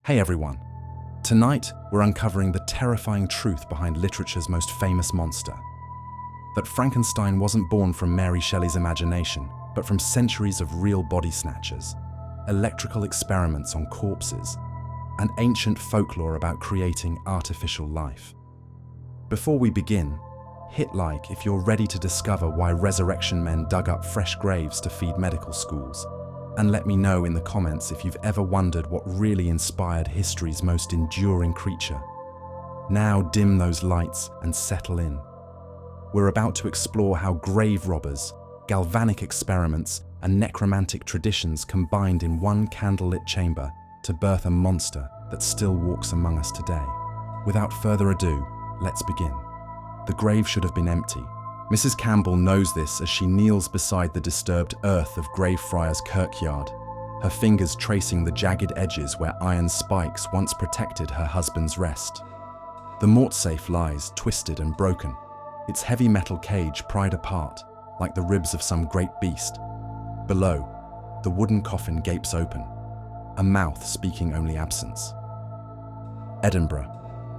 Hey everyone. Tonight, we're uncovering the terrifying truth behind literature's most famous monster. That Frankenstein wasn't born from Mary Shelley's imagination, but from centuries of real body snatchers, electrical experiments on corpses, and ancient folklore about creating artificial life. Before we begin, hit like if you're ready to discover why resurrection men dug up fresh graves to feed medical schools. And let me know in the comments if you've ever wondered what really inspired history's most enduring creature. Now dim those lights and settle in. We're about to explore how grave robbers, galvanic experiments, and necromantic traditions combined in one candlelit chamber to birth a monster that still walks among us today. Without further ado, let's begin. The grave should have been empty. Mrs. Campbell knows this as she kneels beside the disturbed earth of Greyfriars Kirkyard, her fingers tracing the jagged edges where iron spikes once protected her husband's rest. The mortsafe lies twisted and broken, its heavy metal cage pried apart like the ribs of some great beast. Below, the wooden coffin gapes open, a mouth speaking only absence. Edinburgh,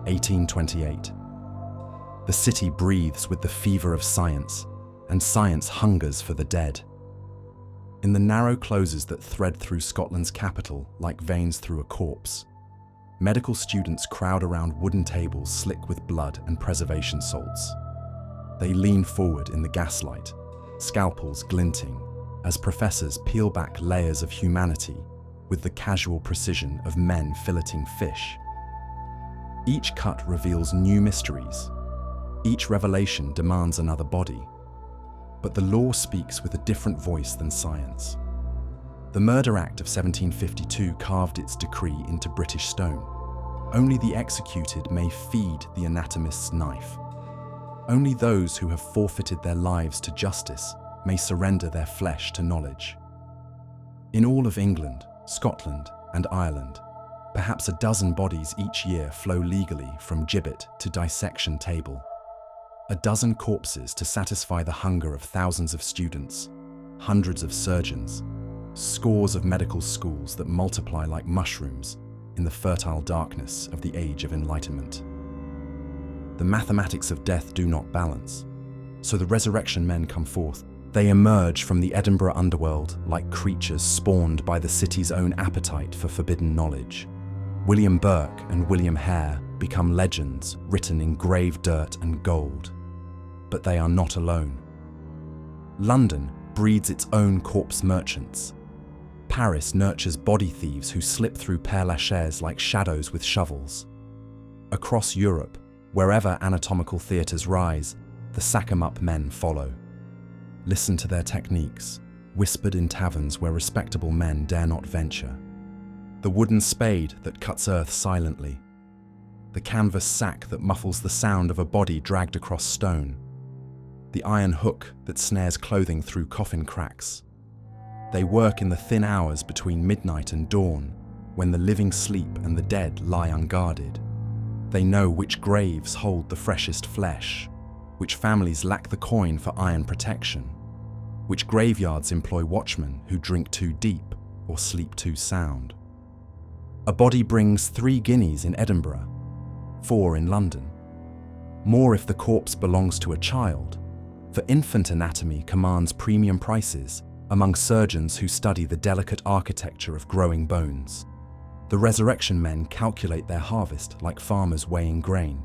1828. The city breathes with the fever of science, and science hungers for the dead. In the narrow closes that thread through Scotland's capital like veins through a corpse, medical students crowd around wooden tables slick with blood and preservation salts. They lean forward in the gaslight, scalpels glinting, as professors peel back layers of humanity with the casual precision of men filleting fish. Each cut reveals new mysteries. Each revelation demands another body, but the law speaks with a different voice than science. The Murder Act of 1752 carved its decree into British stone. Only the executed may feed the anatomist's knife. Only those who have forfeited their lives to justice may surrender their flesh to knowledge. In all of England, Scotland, and Ireland, perhaps a dozen bodies each year flow legally from gibbet to dissection table. A dozen corpses to satisfy the hunger of thousands of students, hundreds of surgeons, scores of medical schools that multiply like mushrooms in the fertile darkness of the Age of Enlightenment. The mathematics of death do not balance, so the resurrection men come forth. They emerge from the Edinburgh underworld like creatures spawned by the city's own appetite for forbidden knowledge. William Burke and William Hare become legends written in grave dirt and gold. But they are not alone. London breeds its own corpse merchants. Paris nurtures body thieves who slip through Père Lachaise like shadows with shovels. Across Europe, wherever anatomical theatres rise, the sack-em-up men follow. Listen to their techniques, whispered in taverns where respectable men dare not venture. The wooden spade that cuts earth silently. The canvas sack that muffles the sound of a body dragged across stone. The iron hook that snares clothing through coffin cracks. They work in the thin hours between midnight and dawn, when the living sleep and the dead lie unguarded. They know which graves hold the freshest flesh, which families lack the coin for iron protection, which graveyards employ watchmen who drink too deep or sleep too sound. A body brings 3 guineas in Edinburgh, 4 in London. More if the corpse belongs to a child, for infant anatomy commands premium prices among surgeons who study the delicate architecture of growing bones. The resurrection men calculate their harvest like farmers weighing grain.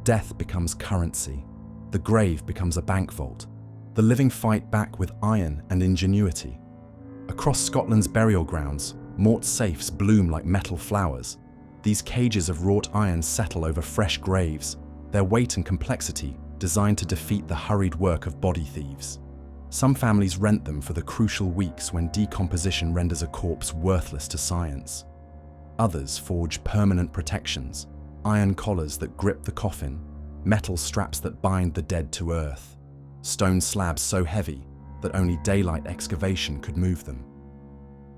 Death becomes currency. The grave becomes a bank vault. The living fight back with iron and ingenuity. Across Scotland's burial grounds, mort safes bloom like metal flowers. These cages of wrought iron settle over fresh graves, their weight and complexity designed to defeat the hurried work of body thieves. Some families rent them for the crucial weeks when decomposition renders a corpse worthless to science. Others forge permanent protections, iron collars that grip the coffin, metal straps that bind the dead to earth, stone slabs so heavy that only daylight excavation could move them.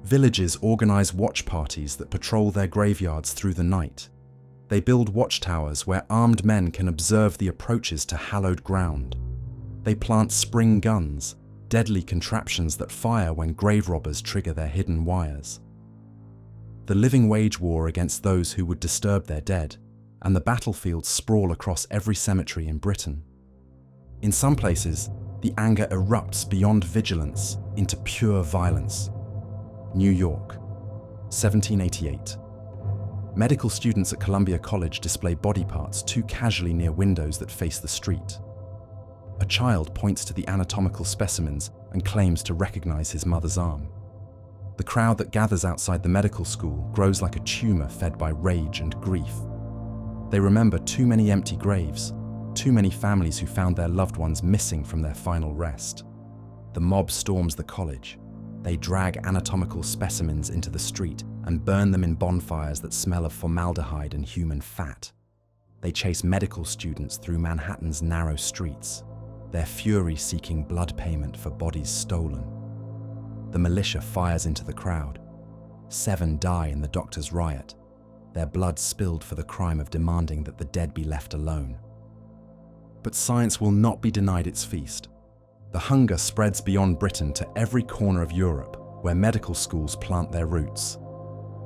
Villages organize watch parties that patrol their graveyards through the night. They build watchtowers where armed men can observe the approaches to hallowed ground. They plant spring guns, deadly contraptions that fire when grave robbers trigger their hidden wires. The living wage war against those who would disturb their dead, and the battlefields sprawl across every cemetery in Britain. In some places, the anger erupts beyond vigilance into pure violence. New York, 1788. Medical students at Columbia College display body parts too casually near windows that face the street. A child points to the anatomical specimens and claims to recognize his mother's arm. The crowd that gathers outside the medical school grows like a tumor fed by rage and grief. They remember too many empty graves, too many families who found their loved ones missing from their final rest. The mob storms the college. They drag anatomical specimens into the street and burn them in bonfires that smell of formaldehyde and human fat. They chase medical students through Manhattan's narrow streets, their fury seeking blood payment for bodies stolen. The militia fires into the crowd. 7 die in the doctors' riot, their blood spilled for the crime of demanding that the dead be left alone. But science will not be denied its feast. The hunger spreads beyond Britain to every corner of Europe, where medical schools plant their roots.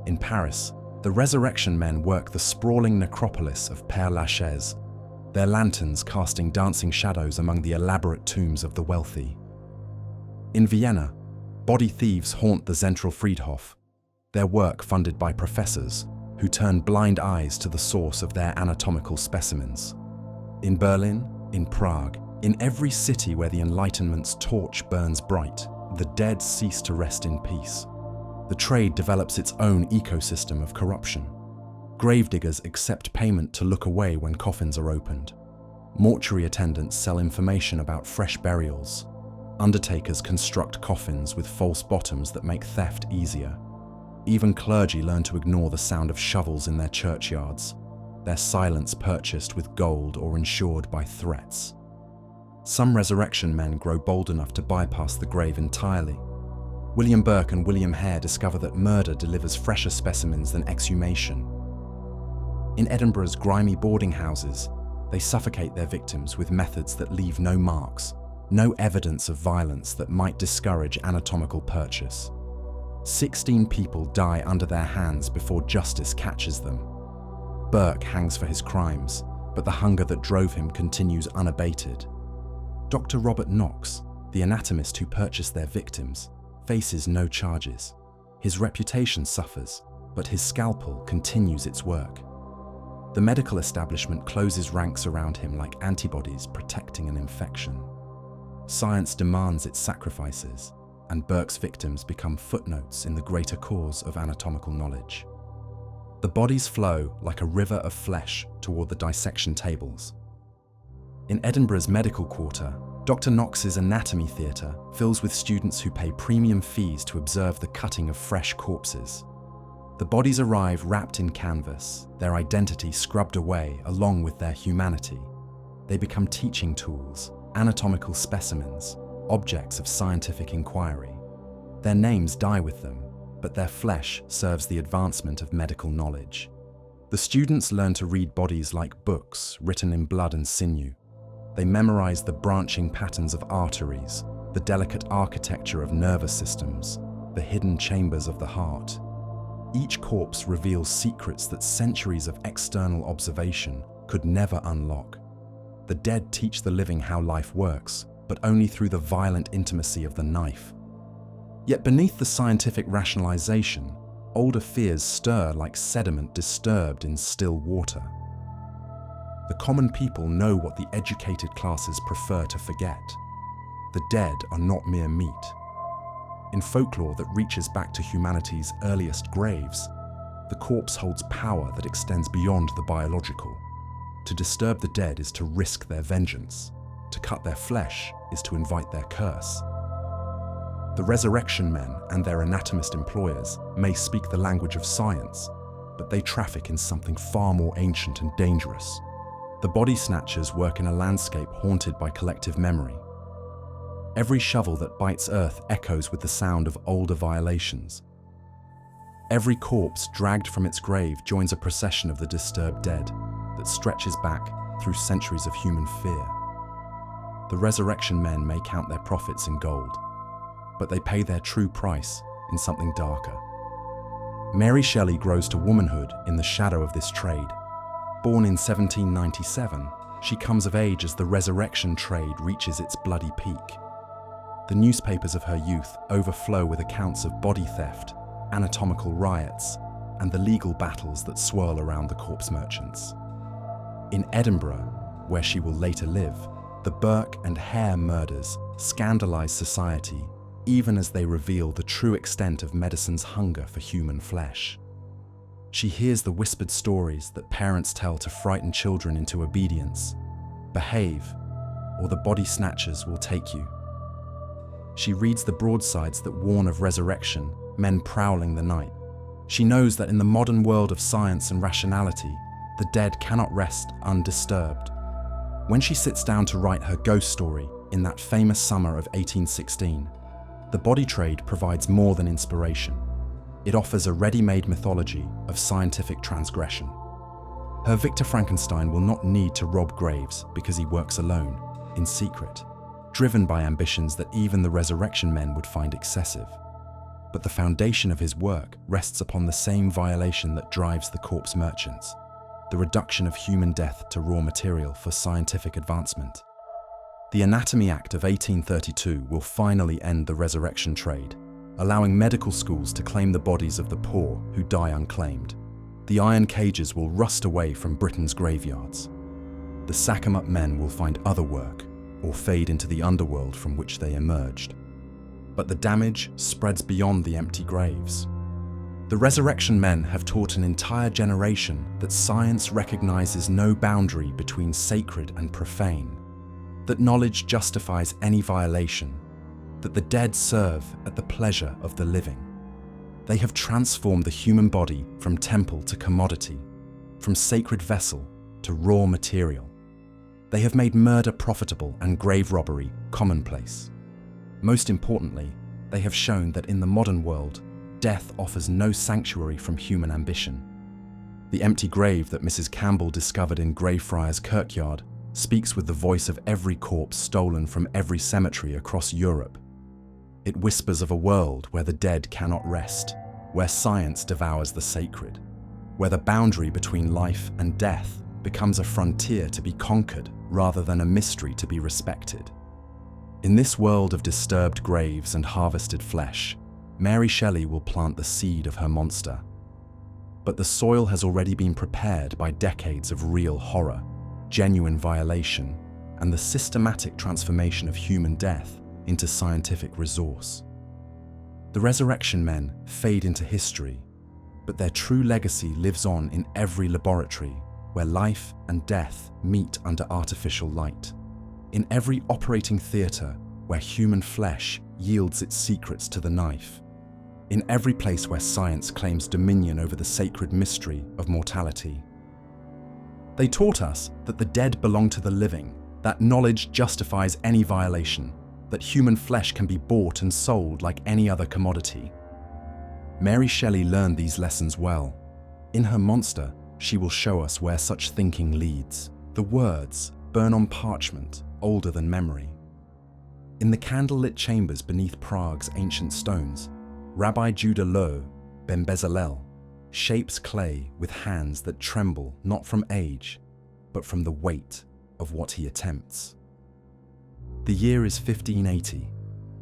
In Paris, the Resurrection men work the sprawling necropolis of Père Lachaise, their lanterns casting dancing shadows among the elaborate tombs of the wealthy. In Vienna, body thieves haunt the Zentralfriedhof, their work funded by professors who turn blind eyes to the source of their anatomical specimens. In Berlin, in Prague, in every city where the Enlightenment's torch burns bright, the dead cease to rest in peace. The trade develops its own ecosystem of corruption. Gravediggers accept payment to look away when coffins are opened. Mortuary attendants sell information about fresh burials. Undertakers construct coffins with false bottoms that make theft easier. Even clergy learn to ignore the sound of shovels in their churchyards, their silence purchased with gold or insured by threats. Some resurrection men grow bold enough to bypass the grave entirely. William Burke and William Hare discover that murder delivers fresher specimens than exhumation. In Edinburgh's grimy boarding houses, they suffocate their victims with methods that leave no marks, no evidence of violence that might discourage anatomical purchase. 16 people die under their hands before justice catches them. Burke hangs for his crimes, but the hunger that drove him continues unabated. Dr. Robert Knox, the anatomist who purchased their victims, faces no charges. His reputation suffers, but his scalpel continues its work. The medical establishment closes ranks around him like antibodies protecting an infection. Science demands its sacrifices, and Burke's victims become footnotes in the greater cause of anatomical knowledge. The bodies flow like a river of flesh toward the dissection tables. In Edinburgh's medical quarter, Dr. Knox's anatomy theatre fills with students who pay premium fees to observe the cutting of fresh corpses. The bodies arrive wrapped in canvas, their identity scrubbed away along with their humanity. They become teaching tools, anatomical specimens, objects of scientific inquiry. Their names die with them, but their flesh serves the advancement of medical knowledge. The students learn to read bodies like books written in blood and sinew. They memorize the branching patterns of arteries, the delicate architecture of nervous systems, the hidden chambers of the heart. Each corpse reveals secrets that centuries of external observation could never unlock. The dead teach the living how life works, but only through the violent intimacy of the knife. Yet beneath the scientific rationalization, older fears stir like sediment disturbed in still water. The common people know what the educated classes prefer to forget. The dead are not mere meat. In folklore that reaches back to humanity's earliest graves, the corpse holds power that extends beyond the biological. To disturb the dead is to risk their vengeance. To cut their flesh is to invite their curse. The resurrection men and their anatomist employers may speak the language of science, but they traffic in something far more ancient and dangerous. The body snatchers work in a landscape haunted by collective memory. Every shovel that bites earth echoes with the sound of older violations. Every corpse dragged from its grave joins a procession of the disturbed dead that stretches back through centuries of human fear. The resurrection men may count their profits in gold, but they pay their true price in something darker. Mary Shelley grows to womanhood in the shadow of this trade. Born in 1797, she comes of age as the resurrection trade reaches its bloody peak. The newspapers of her youth overflow with accounts of body theft, anatomical riots, and the legal battles that swirl around the corpse merchants. In Edinburgh, where she will later live, the Burke and Hare murders scandalize society even as they reveal the true extent of medicine's hunger for human flesh. She hears the whispered stories that parents tell to frighten children into obedience. Behave, or the body snatchers will take you. She reads the broadsides that warn of resurrection, men prowling the night. She knows that in the modern world of science and rationality, the dead cannot rest undisturbed. When she sits down to write her ghost story in that famous summer of 1816, the body trade provides more than inspiration. It offers a ready-made mythology of scientific transgression. Her Victor Frankenstein will not need to rob graves because he works alone, in secret, driven by ambitions that even the resurrection men would find excessive. But the foundation of his work rests upon the same violation that drives the corpse merchants: the reduction of human death to raw material for scientific advancement. The Anatomy Act of 1832 will finally end the resurrection trade, allowing medical schools to claim the bodies of the poor who die unclaimed. The iron cages will rust away from Britain's graveyards. The sack-em-up men will find other work or fade into the underworld from which they emerged. But the damage spreads beyond the empty graves. The resurrection men have taught an entire generation that science recognizes no boundary between sacred and profane, that knowledge justifies any violation, that the dead serve at the pleasure of the living. They have transformed the human body from temple to commodity, from sacred vessel to raw material. They have made murder profitable and grave robbery commonplace. Most importantly, they have shown that in the modern world, death offers no sanctuary from human ambition. The empty grave that Mrs. Campbell discovered in Greyfriars Kirkyard speaks with the voice of every corpse stolen from every cemetery across Europe. It whispers of a world where the dead cannot rest, where science devours the sacred, where the boundary between life and death becomes a frontier to be conquered rather than a mystery to be respected. In this world of disturbed graves and harvested flesh, Mary Shelley will plant the seed of her monster. But the soil has already been prepared by decades of real horror, genuine violation, and the systematic transformation of human death into scientific resource. The resurrection men fade into history, but their true legacy lives on in every laboratory where life and death meet under artificial light, in every operating theatre where human flesh yields its secrets to the knife, in every place where science claims dominion over the sacred mystery of mortality. They taught us that the dead belong to the living, that knowledge justifies any violation, that human flesh can be bought and sold like any other commodity. Mary Shelley learned these lessons well. In her monster, she will show us where such thinking leads. The words burn on parchment, older than memory. In the candlelit chambers beneath Prague's ancient stones, Rabbi Judah Loew, Ben Bezalel, shapes clay with hands that tremble not from age, but from the weight of what he attempts. The year is 1580,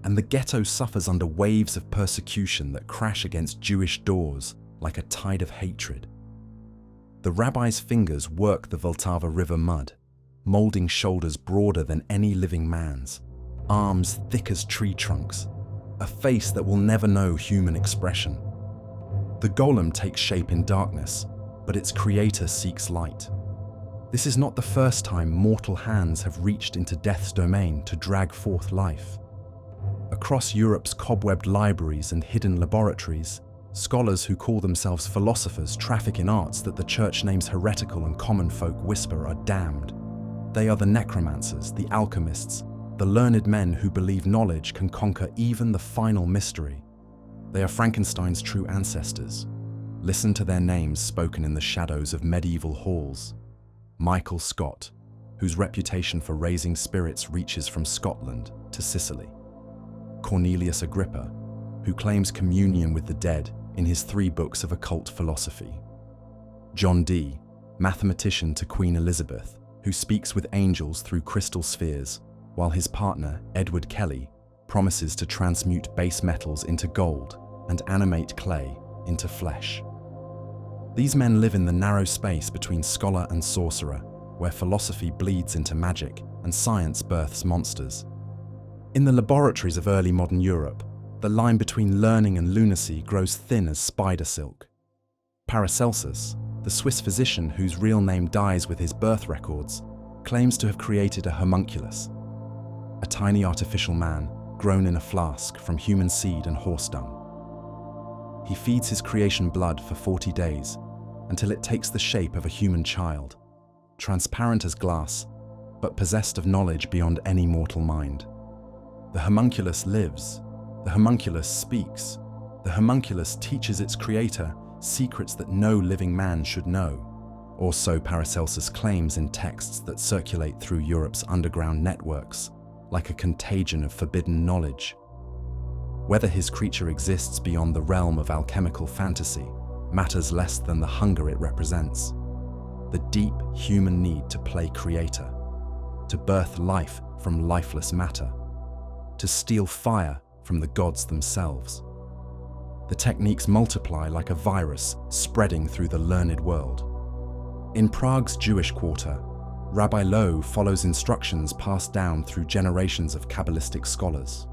and the ghetto suffers under waves of persecution that crash against Jewish doors like a tide of hatred. The rabbi's fingers work the Vltava River mud, molding shoulders broader than any living man's, arms thick as tree trunks, a face that will never know human expression. The golem takes shape in darkness, but its creator seeks light. This is not the first time mortal hands have reached into death's domain to drag forth life. Across Europe's cobwebbed libraries and hidden laboratories, scholars who call themselves philosophers traffic in arts that the church names heretical and common folk whisper are damned. They are the necromancers, the alchemists, the learned men who believe knowledge can conquer even the final mystery. They are Frankenstein's true ancestors. Listen to their names spoken in the shadows of medieval halls. Michael Scott, whose reputation for raising spirits reaches from Scotland to Sicily. Cornelius Agrippa, who claims communion with the dead in his 3 books of occult philosophy. John Dee, mathematician to Queen Elizabeth, who speaks with angels through crystal spheres, while his partner, Edward Kelly, promises to transmute base metals into gold and animate clay into flesh. These men live in the narrow space between scholar and sorcerer, where philosophy bleeds into magic and science births monsters. In the laboratories of early modern Europe, the line between learning and lunacy grows thin as spider silk. Paracelsus, the Swiss physician whose real name dies with his birth records, claims to have created a homunculus, a tiny artificial man grown in a flask from human seed and horse dung. He feeds his creation blood for 40 days until it takes the shape of a human child, transparent as glass, but possessed of knowledge beyond any mortal mind. The homunculus lives, the homunculus speaks, the homunculus teaches its creator secrets that no living man should know, or so Paracelsus claims in texts that circulate through Europe's underground networks, like a contagion of forbidden knowledge. Whether his creature exists beyond the realm of alchemical fantasy matters less than the hunger it represents. The deep human need to play creator, to birth life from lifeless matter, to steal fire from the gods themselves. The techniques multiply like a virus spreading through the learned world. In Prague's Jewish quarter, Rabbi Loew follows instructions passed down through generations of Kabbalistic scholars.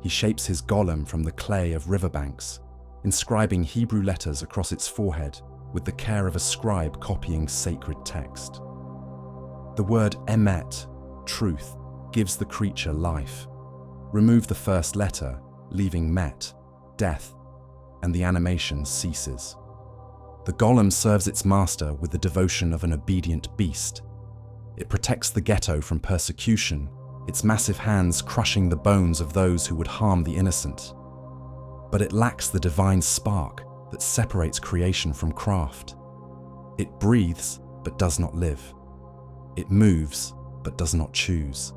He shapes his golem from the clay of riverbanks, inscribing Hebrew letters across its forehead with the care of a scribe copying sacred text. The word emet, truth, gives the creature life. Remove the first letter, leaving met, death, and the animation ceases. The golem serves its master with the devotion of an obedient beast. It protects the ghetto from persecution, its massive hands crushing the bones of those who would harm the innocent. But it lacks the divine spark that separates creation from craft. It breathes, but does not live. It moves, but does not choose.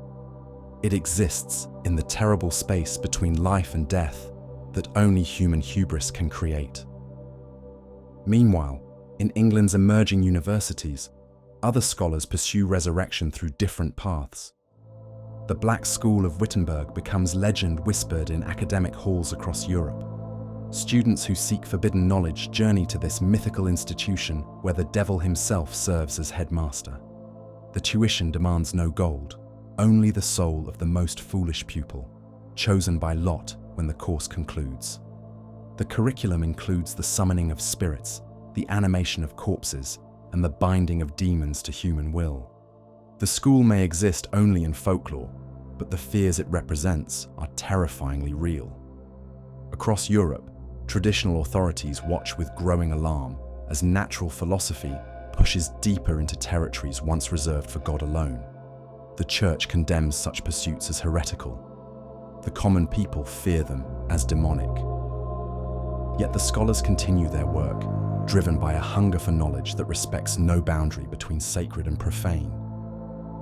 It exists in the terrible space between life and death that only human hubris can create. Meanwhile, in England's emerging universities, other scholars pursue resurrection through different paths. The Black School of Wittenberg becomes legend whispered in academic halls across Europe. Students who seek forbidden knowledge journey to this mythical institution where the devil himself serves as headmaster. The tuition demands no gold, only the soul of the most foolish pupil, chosen by lot when the course concludes. The curriculum includes the summoning of spirits, the animation of corpses, and the binding of demons to human will. The school may exist only in folklore, but the fears it represents are terrifyingly real. Across Europe, traditional authorities watch with growing alarm as natural philosophy pushes deeper into territories once reserved for God alone. The Church condemns such pursuits as heretical. The common people fear them as demonic. Yet the scholars continue their work, driven by a hunger for knowledge that respects no boundary between sacred and profane.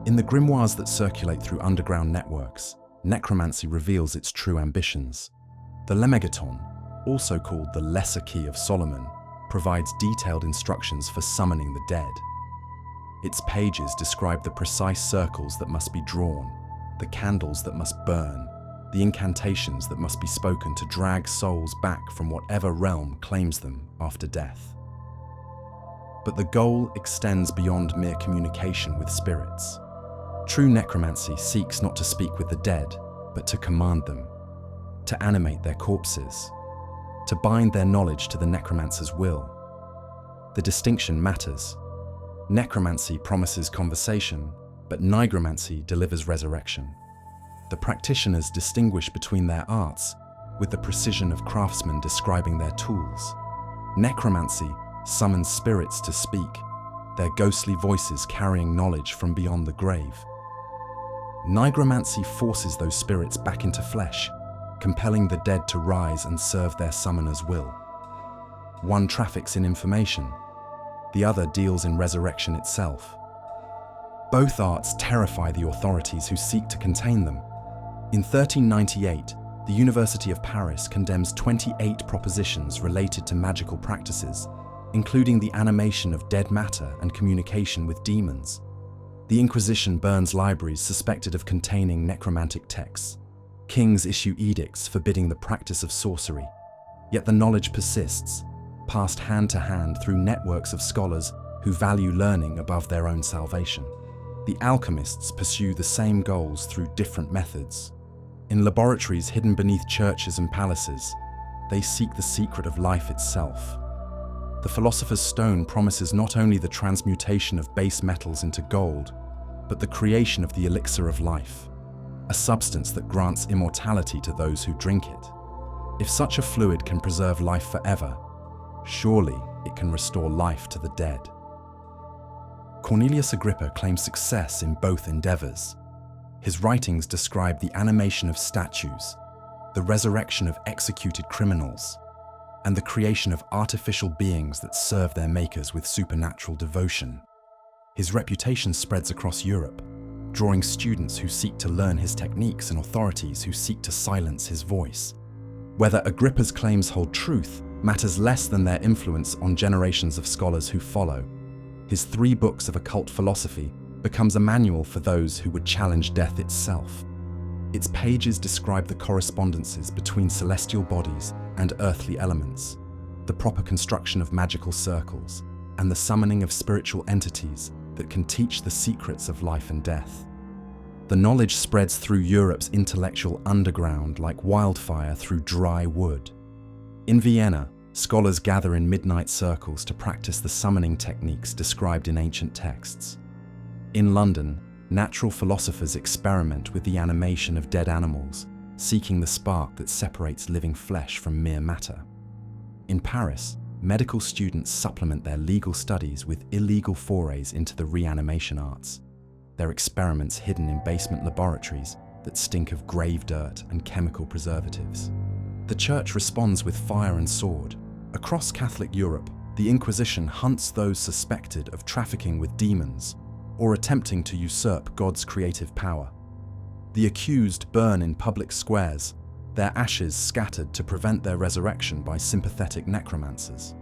In the grimoires that circulate through underground networks, necromancy reveals its true ambitions. The Lemegeton, also called the Lesser Key of Solomon, provides detailed instructions for summoning the dead. Its pages describe the precise circles that must be drawn, the candles that must burn, the incantations that must be spoken to drag souls back from whatever realm claims them after death. But the goal extends beyond mere communication with spirits. True necromancy seeks not to speak with the dead, but to command them, to animate their corpses, to bind their knowledge to the necromancer's will. The distinction matters. Necromancy promises conversation, but nigromancy delivers resurrection. The practitioners distinguish between their arts with the precision of craftsmen describing their tools. Necromancy summons spirits to speak, their ghostly voices carrying knowledge from beyond the grave. Nigromancy forces those spirits back into flesh, compelling the dead to rise and serve their summoner's will. One traffics in information, the other deals in resurrection itself. Both arts terrify the authorities who seek to contain them. In 1398, the University of Paris condemns 28 propositions related to magical practices, including the animation of dead matter and communication with demons. The Inquisition burns libraries suspected of containing necromantic texts. Kings issue edicts forbidding the practice of sorcery. Yet the knowledge persists, passed hand to hand through networks of scholars who value learning above their own salvation. The alchemists pursue the same goals through different methods. In laboratories hidden beneath churches and palaces, they seek the secret of life itself. The philosopher's stone promises not only the transmutation of base metals into gold, but the creation of the elixir of life, a substance that grants immortality to those who drink it. If such a fluid can preserve life forever, surely it can restore life to the dead. Cornelius Agrippa claims success in both endeavors. His writings describe the animation of statues, the resurrection of executed criminals, and the creation of artificial beings that serve their makers with supernatural devotion. His reputation spreads across Europe, drawing students who seek to learn his techniques and authorities who seek to silence his voice. Whether Agrippa's claims hold truth matters less than their influence on generations of scholars who follow. His 3 books of occult philosophy becomes a manual for those who would challenge death itself. Its pages describe the correspondences between celestial bodies and earthly elements, the proper construction of magical circles, and the summoning of spiritual entities that can teach the secrets of life and death. The knowledge spreads through Europe's intellectual underground like wildfire through dry wood. In Vienna, scholars gather in midnight circles to practice the summoning techniques described in ancient texts. In London, natural philosophers experiment with the animation of dead animals, seeking the spark that separates living flesh from mere matter. In Paris, medical students supplement their legal studies with illegal forays into the reanimation arts, their experiments hidden in basement laboratories that stink of grave dirt and chemical preservatives. The Church responds with fire and sword. Across Catholic Europe, the Inquisition hunts those suspected of trafficking with demons or attempting to usurp God's creative power. The accused burn in public squares, their ashes scattered to prevent their resurrection by sympathetic necromancers.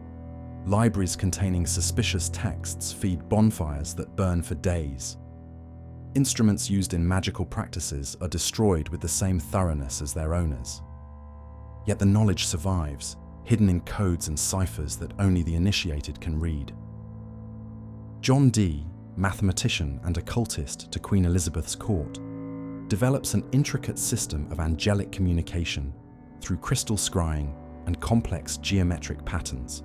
Libraries containing suspicious texts feed bonfires that burn for days. Instruments used in magical practices are destroyed with the same thoroughness as their owners. Yet the knowledge survives, hidden in codes and ciphers that only the initiated can read. John Dee, mathematician and occultist to Queen Elizabeth's court, develops an intricate system of angelic communication through crystal scrying and complex geometric patterns.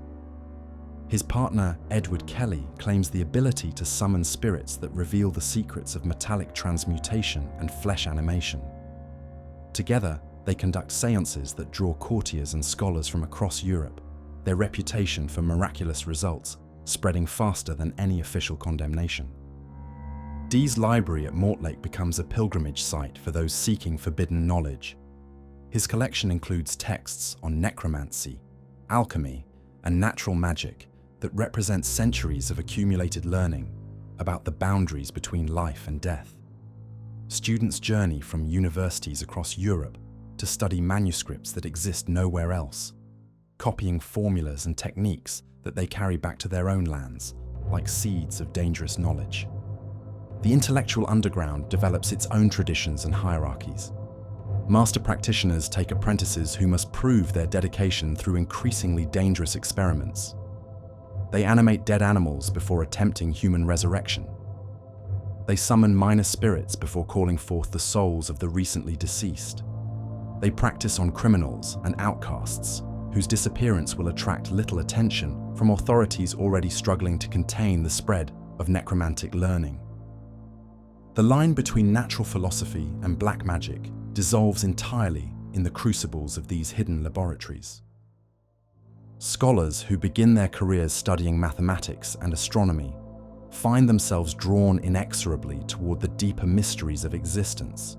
His partner, Edward Kelly, claims the ability to summon spirits that reveal the secrets of metallic transmutation and flesh animation. Together, they conduct seances that draw courtiers and scholars from across Europe, their reputation for miraculous results spreading faster than any official condemnation. Dee's library at Mortlake becomes a pilgrimage site for those seeking forbidden knowledge. His collection includes texts on necromancy, alchemy, and natural magic that represent centuries of accumulated learning about the boundaries between life and death. Students journey from universities across Europe to study manuscripts that exist nowhere else, copying formulas and techniques that they carry back to their own lands, like seeds of dangerous knowledge. The intellectual underground develops its own traditions and hierarchies. Master practitioners take apprentices who must prove their dedication through increasingly dangerous experiments. They animate dead animals before attempting human resurrection. They summon minor spirits before calling forth the souls of the recently deceased. They practice on criminals and outcasts, whose disappearance will attract little attention from authorities already struggling to contain the spread of necromantic learning. The line between natural philosophy and black magic dissolves entirely in the crucibles of these hidden laboratories. Scholars who begin their careers studying mathematics and astronomy find themselves drawn inexorably toward the deeper mysteries of existence.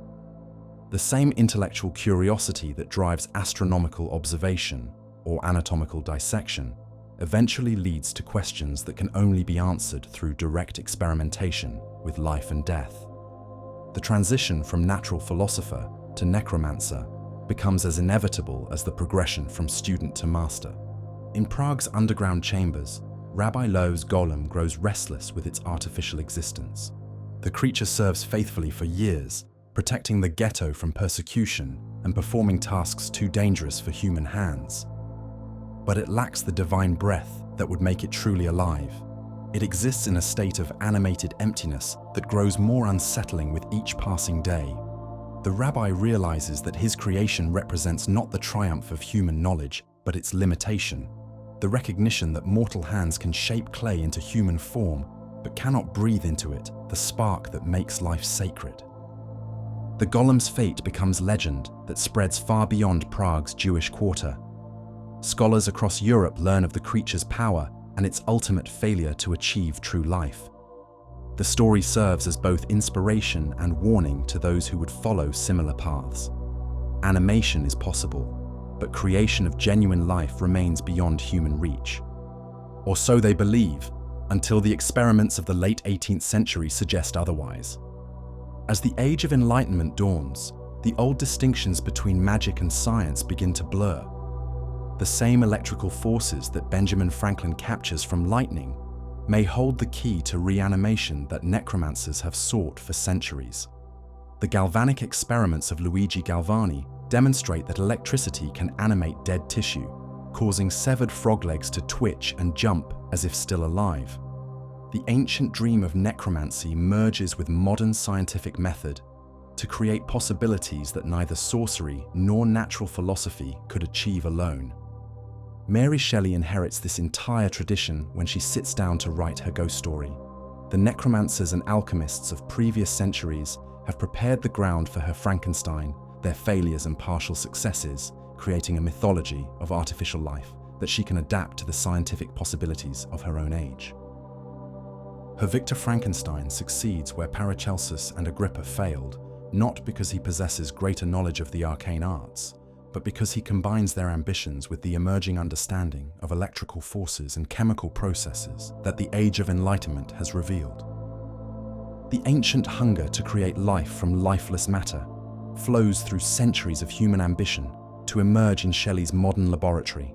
The same intellectual curiosity that drives astronomical observation or anatomical dissection eventually leads to questions that can only be answered through direct experimentation with life and death. The transition from natural philosopher to necromancer becomes as inevitable as the progression from student to master. In Prague's underground chambers, Rabbi Love's golem grows restless with its artificial existence. The creature serves faithfully for years, protecting the ghetto from persecution and performing tasks too dangerous for human hands. But it lacks the divine breath that would make it truly alive. It exists in a state of animated emptiness that grows more unsettling with each passing day. The rabbi realizes that his creation represents not the triumph of human knowledge, but its limitation. The recognition that mortal hands can shape clay into human form, but cannot breathe into it the spark that makes life sacred. The golem's fate becomes legend that spreads far beyond Prague's Jewish quarter. Scholars across Europe learn of the creature's power and its ultimate failure to achieve true life. The story serves as both inspiration and warning to those who would follow similar paths. Animation is possible, but creation of genuine life remains beyond human reach. Or so they believe, until the experiments of the late 18th century suggest otherwise. As the Age of Enlightenment dawns, the old distinctions between magic and science begin to blur. The same electrical forces that Benjamin Franklin captures from lightning may hold the key to reanimation that necromancers have sought for centuries. The galvanic experiments of Luigi Galvani demonstrate that electricity can animate dead tissue, causing severed frog legs to twitch and jump as if still alive. The ancient dream of necromancy merges with modern scientific method to create possibilities that neither sorcery nor natural philosophy could achieve alone. Mary Shelley inherits this entire tradition when she sits down to write her ghost story. The necromancers and alchemists of previous centuries have prepared the ground for her Frankenstein, their failures and partial successes, creating a mythology of artificial life that she can adapt to the scientific possibilities of her own age. Her Victor Frankenstein succeeds where Paracelsus and Agrippa failed, not because he possesses greater knowledge of the arcane arts, but because he combines their ambitions with the emerging understanding of electrical forces and chemical processes that the Age of Enlightenment has revealed. The ancient hunger to create life from lifeless matter flows through centuries of human ambition to emerge in Shelley's modern laboratory.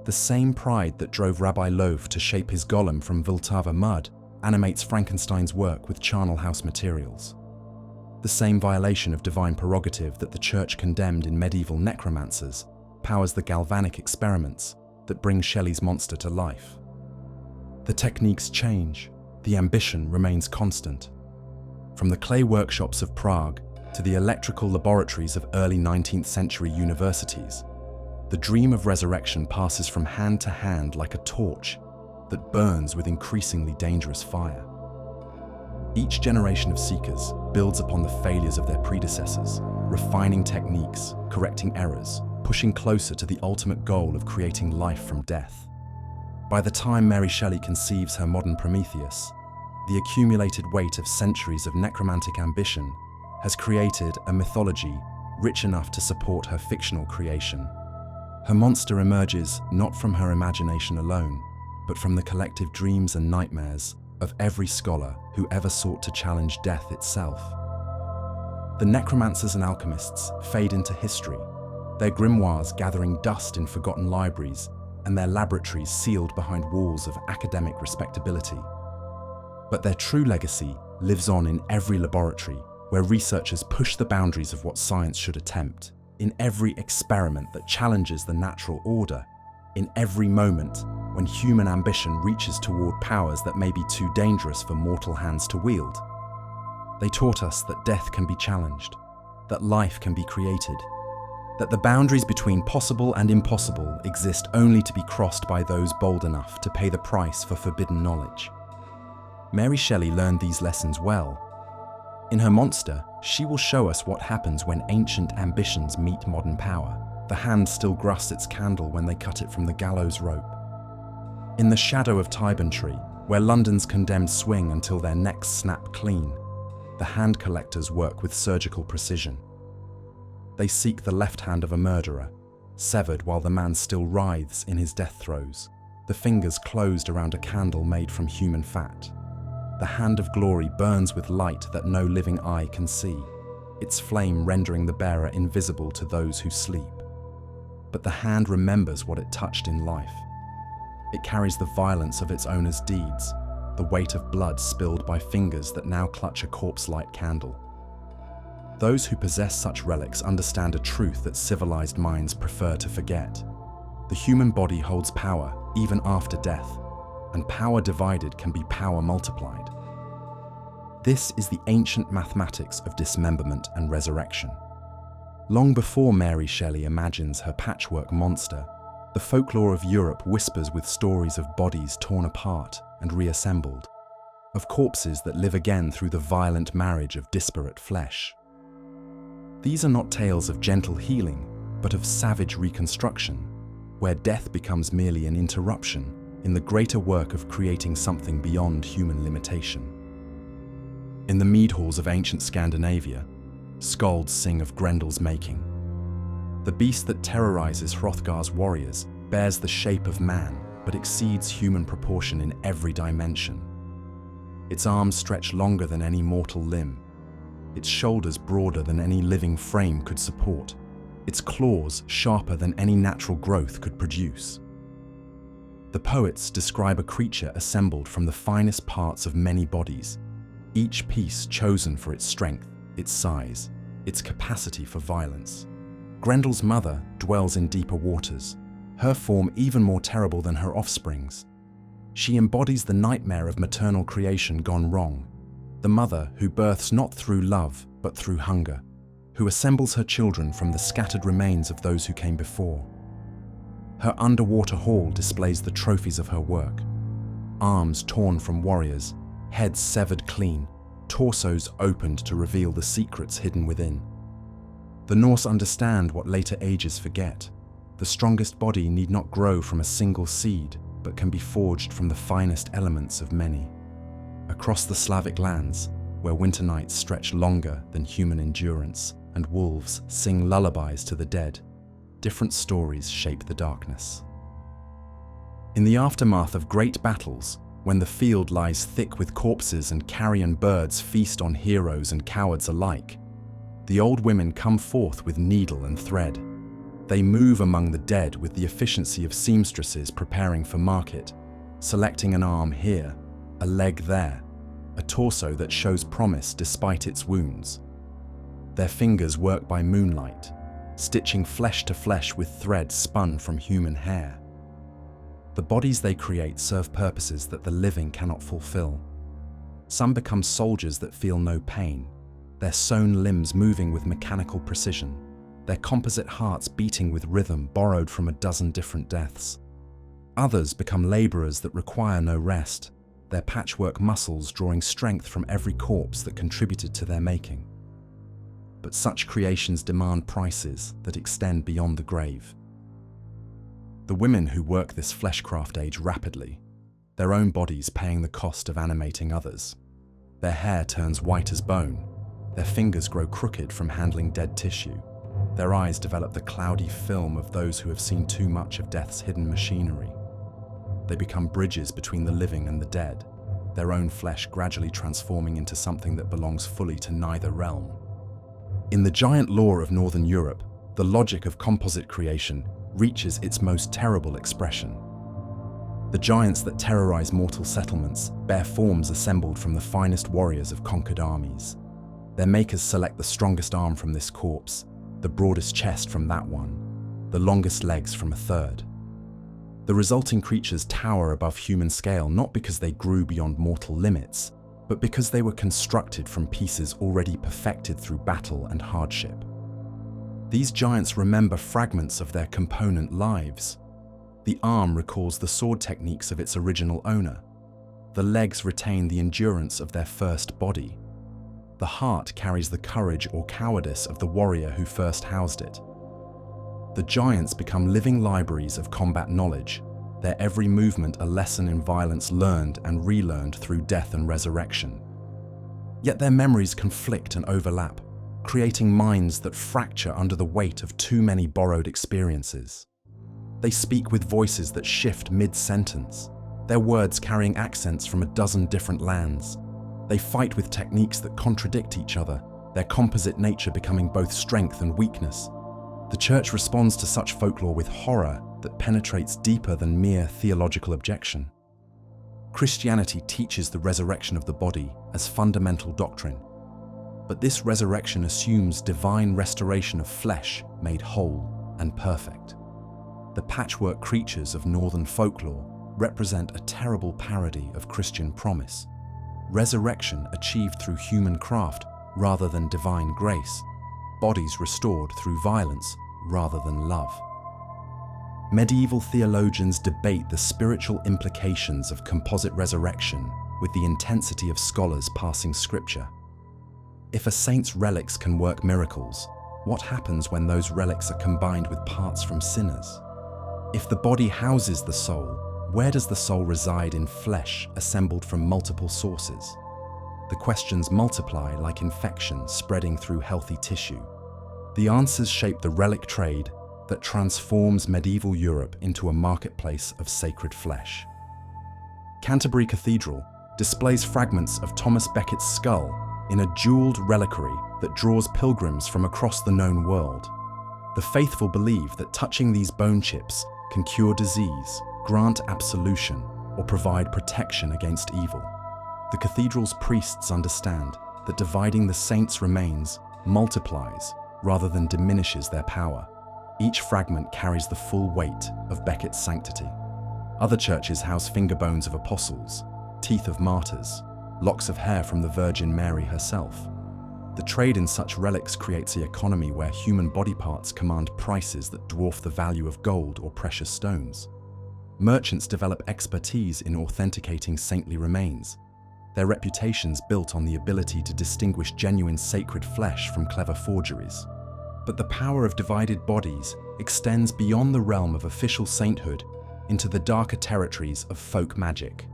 The same pride that drove Rabbi Loew to shape his golem from Vltava mud animates Frankenstein's work with charnel house materials. The same violation of divine prerogative that the Church condemned in medieval necromancers powers the galvanic experiments that bring Shelley's monster to life. The techniques change, the ambition remains constant. From the clay workshops of Prague to the electrical laboratories of early 19th century universities, the dream of resurrection passes from hand to hand like a torch that burns with increasingly dangerous fire. Each generation of seekers builds upon the failures of their predecessors, refining techniques, correcting errors, pushing closer to the ultimate goal of creating life from death. By the time Mary Shelley conceives her modern Prometheus, the accumulated weight of centuries of necromantic ambition has created a mythology rich enough to support her fictional creation. Her monster emerges not from her imagination alone, but from the collective dreams and nightmares of every scholar who ever sought to challenge death itself. The necromancers and alchemists fade into history, their grimoires gathering dust in forgotten libraries and their laboratories sealed behind walls of academic respectability. But their true legacy lives on in every laboratory where researchers push the boundaries of what science should attempt, in every experiment that challenges the natural order, in every moment when human ambition reaches toward powers that may be too dangerous for mortal hands to wield. They taught us that death can be challenged, that life can be created, that the boundaries between possible and impossible exist only to be crossed by those bold enough to pay the price for forbidden knowledge. Mary Shelley learned these lessons well. In her monster, she will show us what happens when ancient ambitions meet modern power. The hand still grasps its candle when they cut it from the gallows rope. In the shadow of Tyburn Tree, where London's condemned swing until their necks snap clean, the hand collectors work with surgical precision. They seek the left hand of a murderer, severed while the man still writhes in his death throes, the fingers closed around a candle made from human fat. The hand of glory burns with light that no living eye can see. its flame rendering the bearer invisible to those who sleep. But the hand remembers what it touched in life. It carries the violence of its owner's deeds, the weight of blood spilled by fingers that now clutch a corpse-light candle. Those who possess such relics understand a truth that civilized minds prefer to forget. The human body holds power even after death, and power divided can be power multiplied. This is the ancient mathematics of dismemberment and resurrection. Long before Mary Shelley imagines her patchwork monster, the folklore of Europe whispers with stories of bodies torn apart and reassembled, of corpses that live again through the violent marriage of disparate flesh. These are not tales of gentle healing, but of savage reconstruction, where death becomes merely an interruption in the greater work of creating something beyond human limitation. In the mead halls of ancient Scandinavia, skalds sing of Grendel's making. The beast that terrorizes Hrothgar's warriors bears the shape of man, but exceeds human proportion in every dimension. Its arms stretch longer than any mortal limb, its shoulders broader than any living frame could support, its claws sharper than any natural growth could produce. The poets describe a creature assembled from the finest parts of many bodies, each piece chosen for its strength, its size, its capacity for violence. Grendel's mother dwells in deeper waters, her form even more terrible than her offspring's. She embodies the nightmare of maternal creation gone wrong, the mother who births not through love but through hunger, who assembles her children from the scattered remains of those who came before. Her underwater hall displays the trophies of her work: arms torn from warriors, heads severed clean, torsos opened to reveal the secrets hidden within. The Norse understand what later ages forget. The strongest body need not grow from a single seed, but can be forged from the finest elements of many. Across the Slavic lands, where winter nights stretch longer than human endurance and wolves sing lullabies to the dead, different stories shape the darkness. In the aftermath of great battles, when the field lies thick with corpses and carrion birds feast on heroes and cowards alike, the old women come forth with needle and thread. They move among the dead with the efficiency of seamstresses preparing for market, selecting an arm here, a leg there, a torso that shows promise despite its wounds. Their fingers work by moonlight, stitching flesh to flesh with thread spun from human hair. The bodies they create serve purposes that the living cannot fulfill. Some become soldiers that feel no pain, their sewn limbs moving with mechanical precision, their composite hearts beating with rhythm borrowed from a dozen different deaths. Others become laborers that require no rest, their patchwork muscles drawing strength from every corpse that contributed to their making. But such creations demand prices that extend beyond the grave. The women who work this fleshcraft age rapidly, their own bodies paying the cost of animating others. Their hair turns white as bone, their fingers grow crooked from handling dead tissue, their eyes develop the cloudy film of those who have seen too much of death's hidden machinery. They become bridges between the living and the dead, their own flesh gradually transforming into something that belongs fully to neither realm. In the giant lore of Northern Europe, the logic of composite creation reaches its most terrible expression. The giants that terrorize mortal settlements bear forms assembled from the finest warriors of conquered armies. Their makers select the strongest arm from this corpse, the broadest chest from that one, the longest legs from a third. The resulting creatures tower above human scale not because they grew beyond mortal limits, but because they were constructed from pieces already perfected through battle and hardship. These giants remember fragments of their component lives. The arm recalls the sword techniques of its original owner. The legs retain the endurance of their first body. The heart carries the courage or cowardice of the warrior who first housed it. The giants become living libraries of combat knowledge, their every movement a lesson in violence learned and relearned through death and resurrection. Yet their memories conflict and overlap, creating minds that fracture under the weight of too many borrowed experiences. They speak with voices that shift mid-sentence, their words carrying accents from a dozen different lands. They fight with techniques that contradict each other, their composite nature becoming both strength and weakness. The Church responds to such folklore with horror that penetrates deeper than mere theological objection. Christianity teaches the resurrection of the body as fundamental doctrine, but this resurrection assumes divine restoration of flesh made whole and perfect. The patchwork creatures of northern folklore represent a terrible parody of Christian promise. Resurrection achieved through human craft rather than divine grace, bodies restored through violence rather than love. Medieval theologians debate the spiritual implications of composite resurrection with the intensity of scholars passing scripture. If a saint's relics can work miracles, what happens when those relics are combined with parts from sinners? If the body houses the soul, where does the soul reside in flesh assembled from multiple sources? The questions multiply like infection spreading through healthy tissue. The answers shape the relic trade that transforms medieval Europe into a marketplace of sacred flesh. Canterbury Cathedral displays fragments of Thomas Becket's skull in a jeweled reliquary that draws pilgrims from across the known world. The faithful believe that touching these bone chips can cure disease, grant absolution, or provide protection against evil. The cathedral's priests understand that dividing the saints' remains multiplies rather than diminishes their power. Each fragment carries the full weight of Becket's sanctity. Other churches house finger bones of apostles, teeth of martyrs, locks of hair from the Virgin Mary herself. The trade in such relics creates an economy where human body parts command prices that dwarf the value of gold or precious stones. Merchants develop expertise in authenticating saintly remains, their reputations built on the ability to distinguish genuine sacred flesh from clever forgeries. But the power of divided bodies extends beyond the realm of official sainthood into the darker territories of folk magic.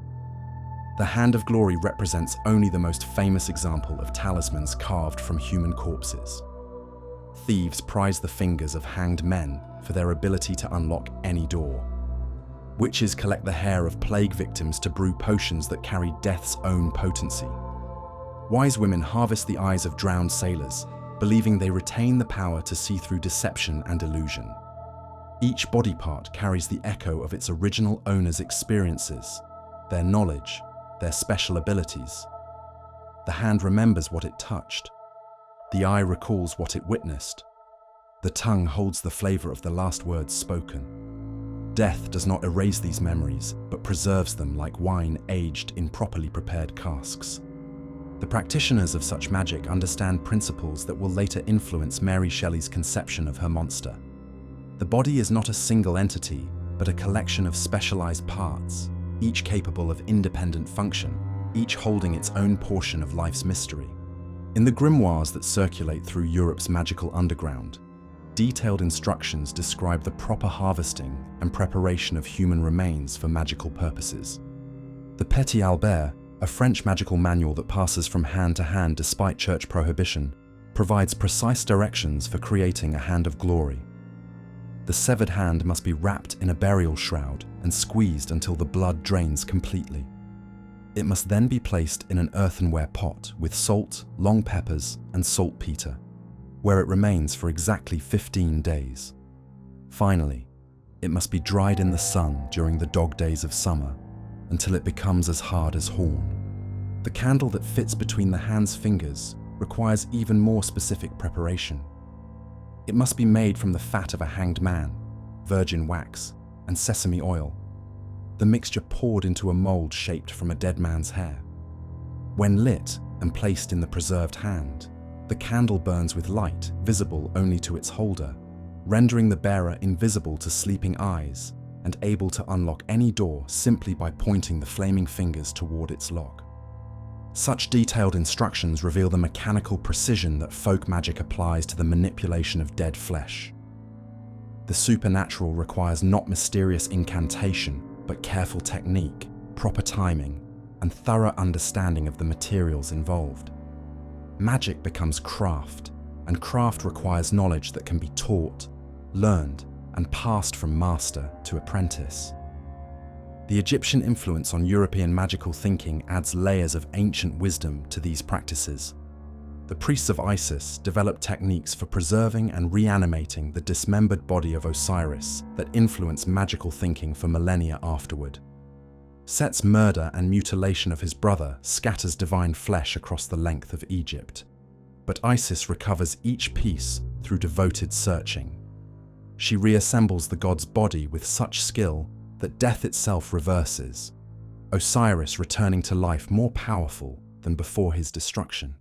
The Hand of Glory represents only the most famous example of talismans carved from human corpses. Thieves prize the fingers of hanged men for their ability to unlock any door. Witches collect the hair of plague victims to brew potions that carry death's own potency. Wise women harvest the eyes of drowned sailors, believing they retain the power to see through deception and illusion. Each body part carries the echo of its original owner's experiences, their knowledge, their special abilities. The hand remembers what it touched. The eye recalls what it witnessed. The tongue holds the flavor of the last words spoken. Death does not erase these memories, but preserves them like wine aged in properly prepared casks. The practitioners of such magic understand principles that will later influence Mary Shelley's conception of her monster. The body is not a single entity, but a collection of specialized parts, each capable of independent function, each holding its own portion of life's mystery. In the grimoires that circulate through Europe's magical underground, detailed instructions describe the proper harvesting and preparation of human remains for magical purposes. The Petit Albert, a French magical manual that passes from hand to hand despite church prohibition, provides precise directions for creating a hand of glory. The severed hand must be wrapped in a burial shroud and squeezed until the blood drains completely. It must then be placed in an earthenware pot with salt, long peppers, and saltpeter, where it remains for exactly 15 days. Finally, it must be dried in the sun during the dog days of summer until it becomes as hard as horn. The candle that fits between the hand's fingers requires even more specific preparation. It must be made from the fat of a hanged man, virgin wax, and sesame oil, the mixture poured into a mold shaped from a dead man's hair. When lit and placed in the preserved hand, the candle burns with light visible only to its holder, rendering the bearer invisible to sleeping eyes and able to unlock any door simply by pointing the flaming fingers toward its lock. Such detailed instructions reveal the mechanical precision that folk magic applies to the manipulation of dead flesh. The supernatural requires not mysterious incantation, but careful technique, proper timing, and thorough understanding of the materials involved. Magic becomes craft, and craft requires knowledge that can be taught, learned, and passed from master to apprentice. The Egyptian influence on European magical thinking adds layers of ancient wisdom to these practices. The priests of Isis developed techniques for preserving and reanimating the dismembered body of Osiris that influenced magical thinking for millennia afterward. Set's murder and mutilation of his brother scatters divine flesh across the length of Egypt. But Isis recovers each piece through devoted searching. She reassembles the god's body with such skill that death itself reverses, Osiris returning to life more powerful than before his destruction.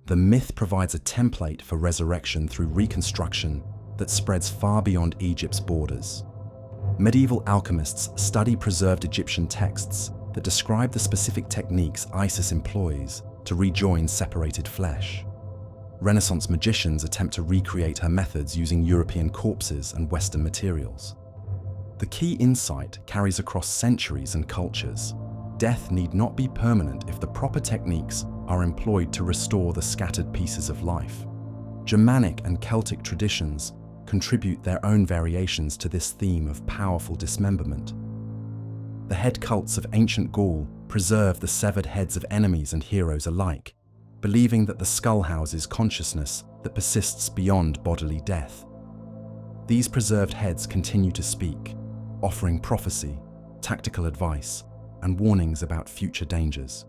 The myth provides a template for resurrection through reconstruction that spreads far beyond Egypt's borders. Medieval alchemists study preserved Egyptian texts that describe the specific techniques Isis employs to rejoin separated flesh. Renaissance magicians attempt to recreate her methods using European corpses and Western materials. The key insight carries across centuries and cultures. Death need not be permanent if the proper techniques are employed to restore the scattered pieces of life. Germanic and Celtic traditions contribute their own variations to this theme of powerful dismemberment. The head cults of ancient Gaul preserve the severed heads of enemies and heroes alike, believing that the skull houses consciousness that persists beyond bodily death. These preserved heads continue to speak, offering prophecy, tactical advice, and warnings about future dangers.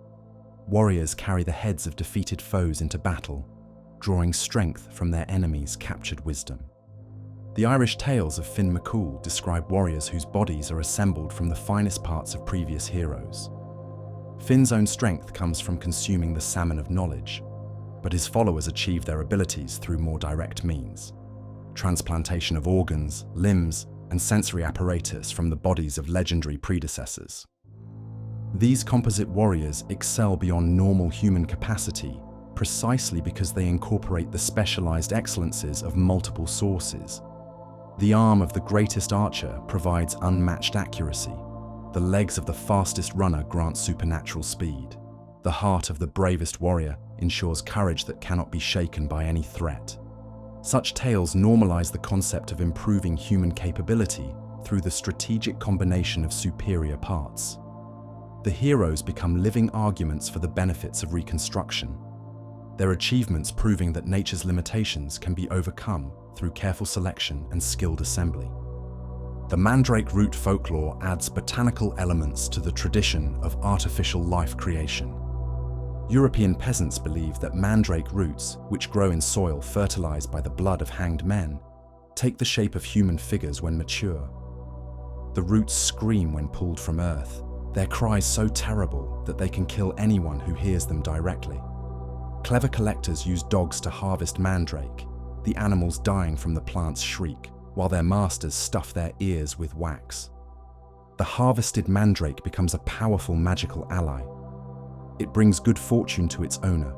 Warriors carry the heads of defeated foes into battle, drawing strength from their enemies' captured wisdom. The Irish tales of Finn McCool describe warriors whose bodies are assembled from the finest parts of previous heroes. Finn's own strength comes from consuming the salmon of knowledge, but his followers achieve their abilities through more direct means: transplantation of organs, limbs, and sensory apparatus from the bodies of legendary predecessors. These composite warriors excel beyond normal human capacity precisely because they incorporate the specialized excellences of multiple sources. The arm of the greatest archer provides unmatched accuracy. The legs of the fastest runner grant supernatural speed. The heart of the bravest warrior ensures courage that cannot be shaken by any threat. Such tales normalize the concept of improving human capability through the strategic combination of superior parts. The heroes become living arguments for the benefits of reconstruction, their achievements proving that nature's limitations can be overcome through careful selection and skilled assembly. The mandrake root folklore adds botanical elements to the tradition of artificial life creation. European peasants believe that mandrake roots, which grow in soil fertilized by the blood of hanged men, take the shape of human figures when mature. The roots scream when pulled from earth, their cries so terrible that they can kill anyone who hears them directly. Clever collectors use dogs to harvest mandrake, the animals dying from the plant's shriek, while their masters stuff their ears with wax. The harvested mandrake becomes a powerful magical ally. It brings good fortune to its owner,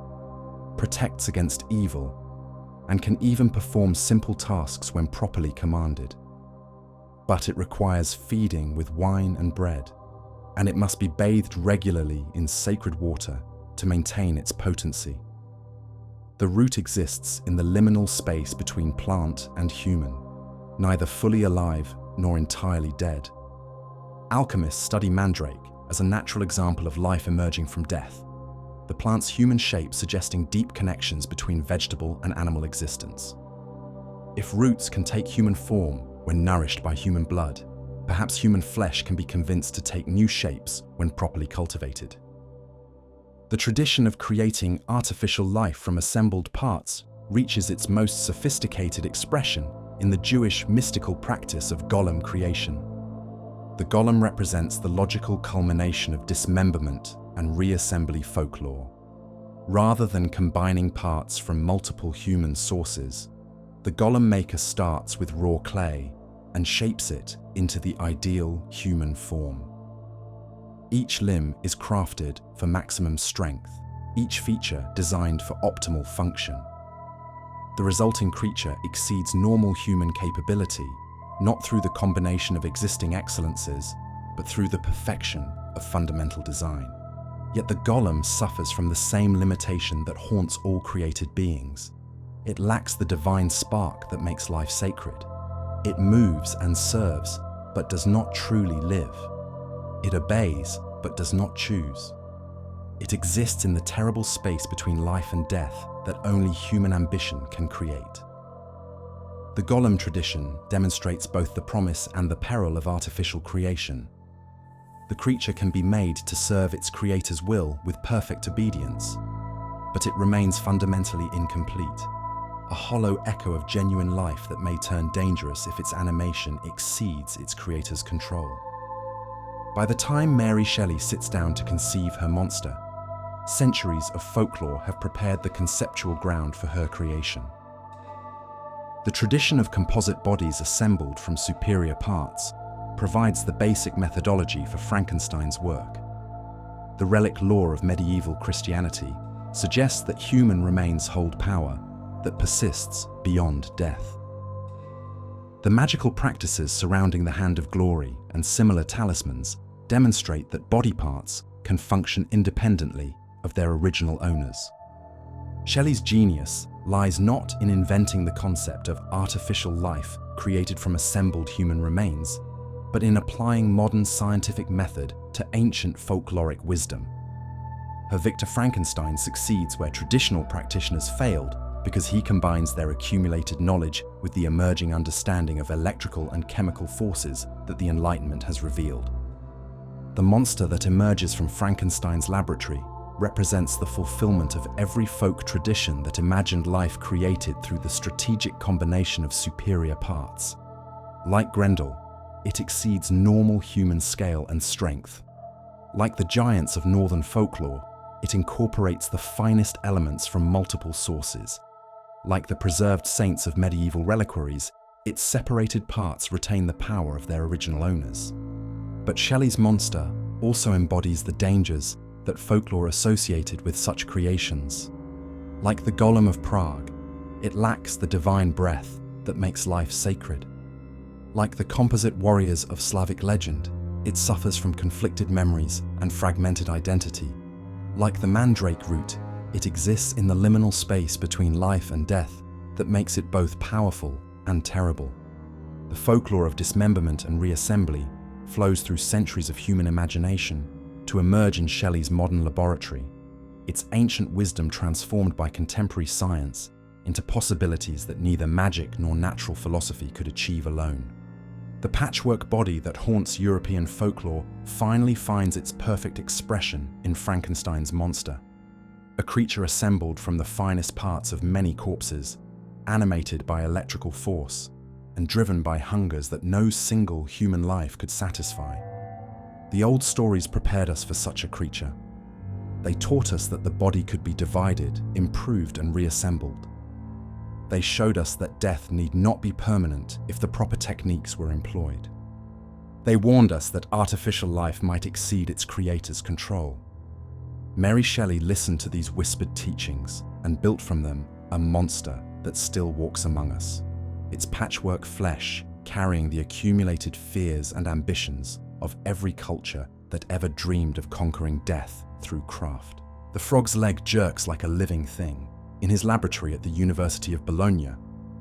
protects against evil, and can even perform simple tasks when properly commanded. But it requires feeding with wine and bread, and it must be bathed regularly in sacred water to maintain its potency. The root exists in the liminal space between plant and human, neither fully alive nor entirely dead. Alchemists study mandrake as a natural example of life emerging from death, the plant's human shape suggesting deep connections between vegetable and animal existence. If roots can take human form when nourished by human blood, perhaps human flesh can be convinced to take new shapes when properly cultivated. The tradition of creating artificial life from assembled parts reaches its most sophisticated expression in the Jewish mystical practice of golem creation. The golem represents the logical culmination of dismemberment and reassembly folklore. Rather than combining parts from multiple human sources, the golem maker starts with raw clay and shapes it into the ideal human form. Each limb is crafted for maximum strength, each feature designed for optimal function. The resulting creature exceeds normal human capability, not through the combination of existing excellences, but through the perfection of fundamental design. Yet the golem suffers from the same limitation that haunts all created beings. It lacks the divine spark that makes life sacred. It moves and serves, but does not truly live. It obeys, but does not choose. It exists in the terrible space between life and death that only human ambition can create. The golem tradition demonstrates both the promise and the peril of artificial creation. The creature can be made to serve its creator's will with perfect obedience, but it remains fundamentally incomplete, a hollow echo of genuine life that may turn dangerous if its animation exceeds its creator's control. By the time Mary Shelley sits down to conceive her monster, centuries of folklore have prepared the conceptual ground for her creation. The tradition of composite bodies assembled from superior parts provides the basic methodology for Frankenstein's work. The relic lore of medieval Christianity suggests that human remains hold power that persists beyond death. The magical practices surrounding the Hand of Glory and similar talismans demonstrate that body parts can function independently of their original owners. Shelley's genius lies not in inventing the concept of artificial life created from assembled human remains, but in applying modern scientific method to ancient folkloric wisdom. Her Victor Frankenstein succeeds where traditional practitioners failed because he combines their accumulated knowledge with the emerging understanding of electrical and chemical forces that the Enlightenment has revealed. The monster that emerges from Frankenstein's laboratory represents the fulfillment of every folk tradition that imagined life created through the strategic combination of superior parts. Like Grendel, it exceeds normal human scale and strength. Like the giants of northern folklore, it incorporates the finest elements from multiple sources. Like the preserved saints of medieval reliquaries, its separated parts retain the power of their original owners. But Shelley's monster also embodies the dangers that folklore associated with such creations. Like the golem of Prague, it lacks the divine breath that makes life sacred. Like the composite warriors of Slavic legend, it suffers from conflicted memories and fragmented identity. Like the mandrake root, it exists in the liminal space between life and death that makes it both powerful and terrible. The folklore of Dismemberment and Reassembly flows through centuries of human imagination to emerge in Shelley's modern laboratory, its ancient wisdom transformed by contemporary science into possibilities that neither magic nor natural philosophy could achieve alone. The patchwork body that haunts European folklore finally finds its perfect expression in Frankenstein's monster, a creature assembled from the finest parts of many corpses, animated by electrical force, and driven by hungers that no single human life could satisfy. The old stories prepared us for such a creature. They taught us that the body could be divided, improved, and reassembled. They showed us that death need not be permanent if the proper techniques were employed. They warned us that artificial life might exceed its creator's control. Mary Shelley listened to these whispered teachings and built from them a monster that still walks among us, its patchwork flesh carrying the accumulated fears and ambitions of every culture that ever dreamed of conquering death through craft. The frog's leg jerks like a living thing. In his laboratory at the University of Bologna,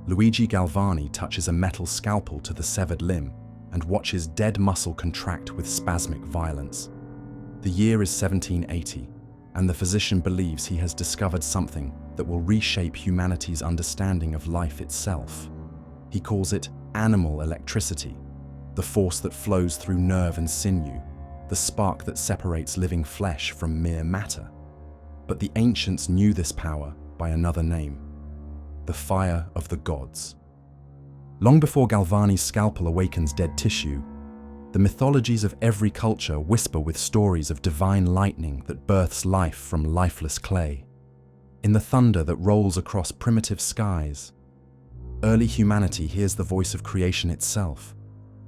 Luigi Galvani touches a metal scalpel to the severed limb and watches dead muscle contract with spasmic violence. The year is 1780, and the physician believes he has discovered something that will reshape humanity's understanding of life itself. He calls it animal electricity, the force that flows through nerve and sinew, the spark that separates living flesh from mere matter. But the ancients knew this power by another name, the fire of the gods. Long before Galvani's scalpel awakens dead tissue, the mythologies of every culture whisper with stories of divine lightning that births life from lifeless clay. In the thunder that rolls across primitive skies, early humanity hears the voice of creation itself,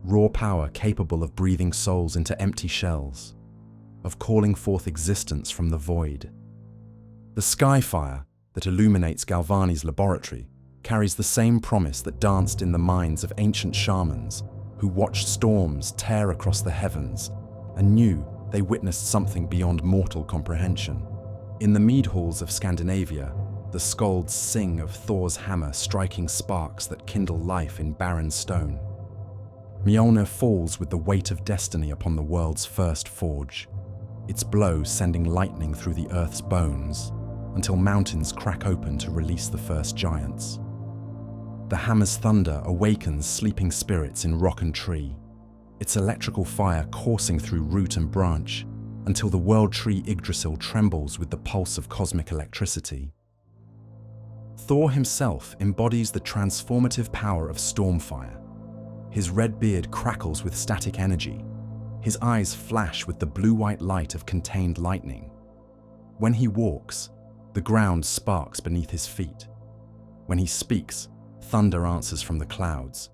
raw power capable of breathing souls into empty shells, of calling forth existence from the void. The sky fire that illuminates Galvani's laboratory carries the same promise that danced in the minds of ancient shamans who watched storms tear across the heavens and knew they witnessed something beyond mortal comprehension. In the mead halls of Scandinavia, the skalds sing of Thor's hammer striking sparks that kindle life in barren stone. Mjolnir falls with the weight of destiny upon the world's first forge, its blow sending lightning through the earth's bones, until mountains crack open to release the first giants. The hammer's thunder awakens sleeping spirits in rock and tree, its electrical fire coursing through root and branch until the world tree Yggdrasil trembles with the pulse of cosmic electricity. Thor himself embodies the transformative power of stormfire. His red beard crackles with static energy. His eyes flash with the blue-white light of contained lightning. When he walks, the ground sparks beneath his feet. When he speaks, thunder answers from the clouds.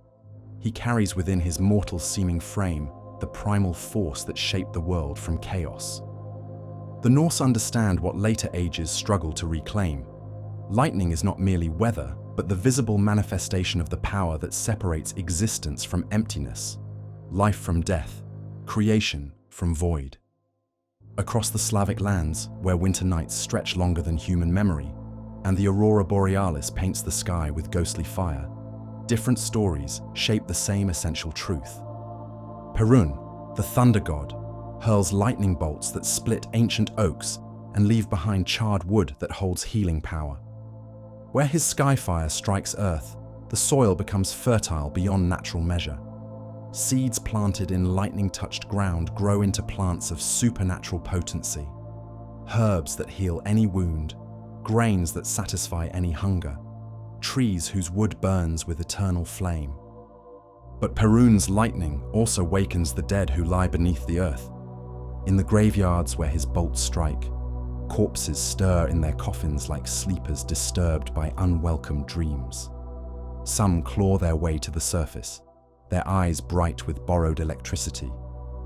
He carries within his mortal-seeming frame the primal force that shaped the world from chaos. The Norse understand what later ages struggle to reclaim. Lightning is not merely weather, but the visible manifestation of the power that separates existence from emptiness, life from death, creation from void. Across the Slavic lands, where winter nights stretch longer than human memory, and the aurora borealis paints the sky with ghostly fire, different stories shape the same essential truth. Perun, the thunder god, hurls lightning bolts that split ancient oaks and leave behind charred wood that holds healing power. Where his skyfire strikes earth, the soil becomes fertile beyond natural measure. Seeds planted in lightning-touched ground grow into plants of supernatural potency. Herbs that heal any wound, grains that satisfy any hunger, trees whose wood burns with eternal flame. But Perun's lightning also wakens the dead who lie beneath the earth. In the graveyards where his bolts strike, corpses stir in their coffins like sleepers disturbed by unwelcome dreams. Some claw their way to the surface, their eyes bright with borrowed electricity,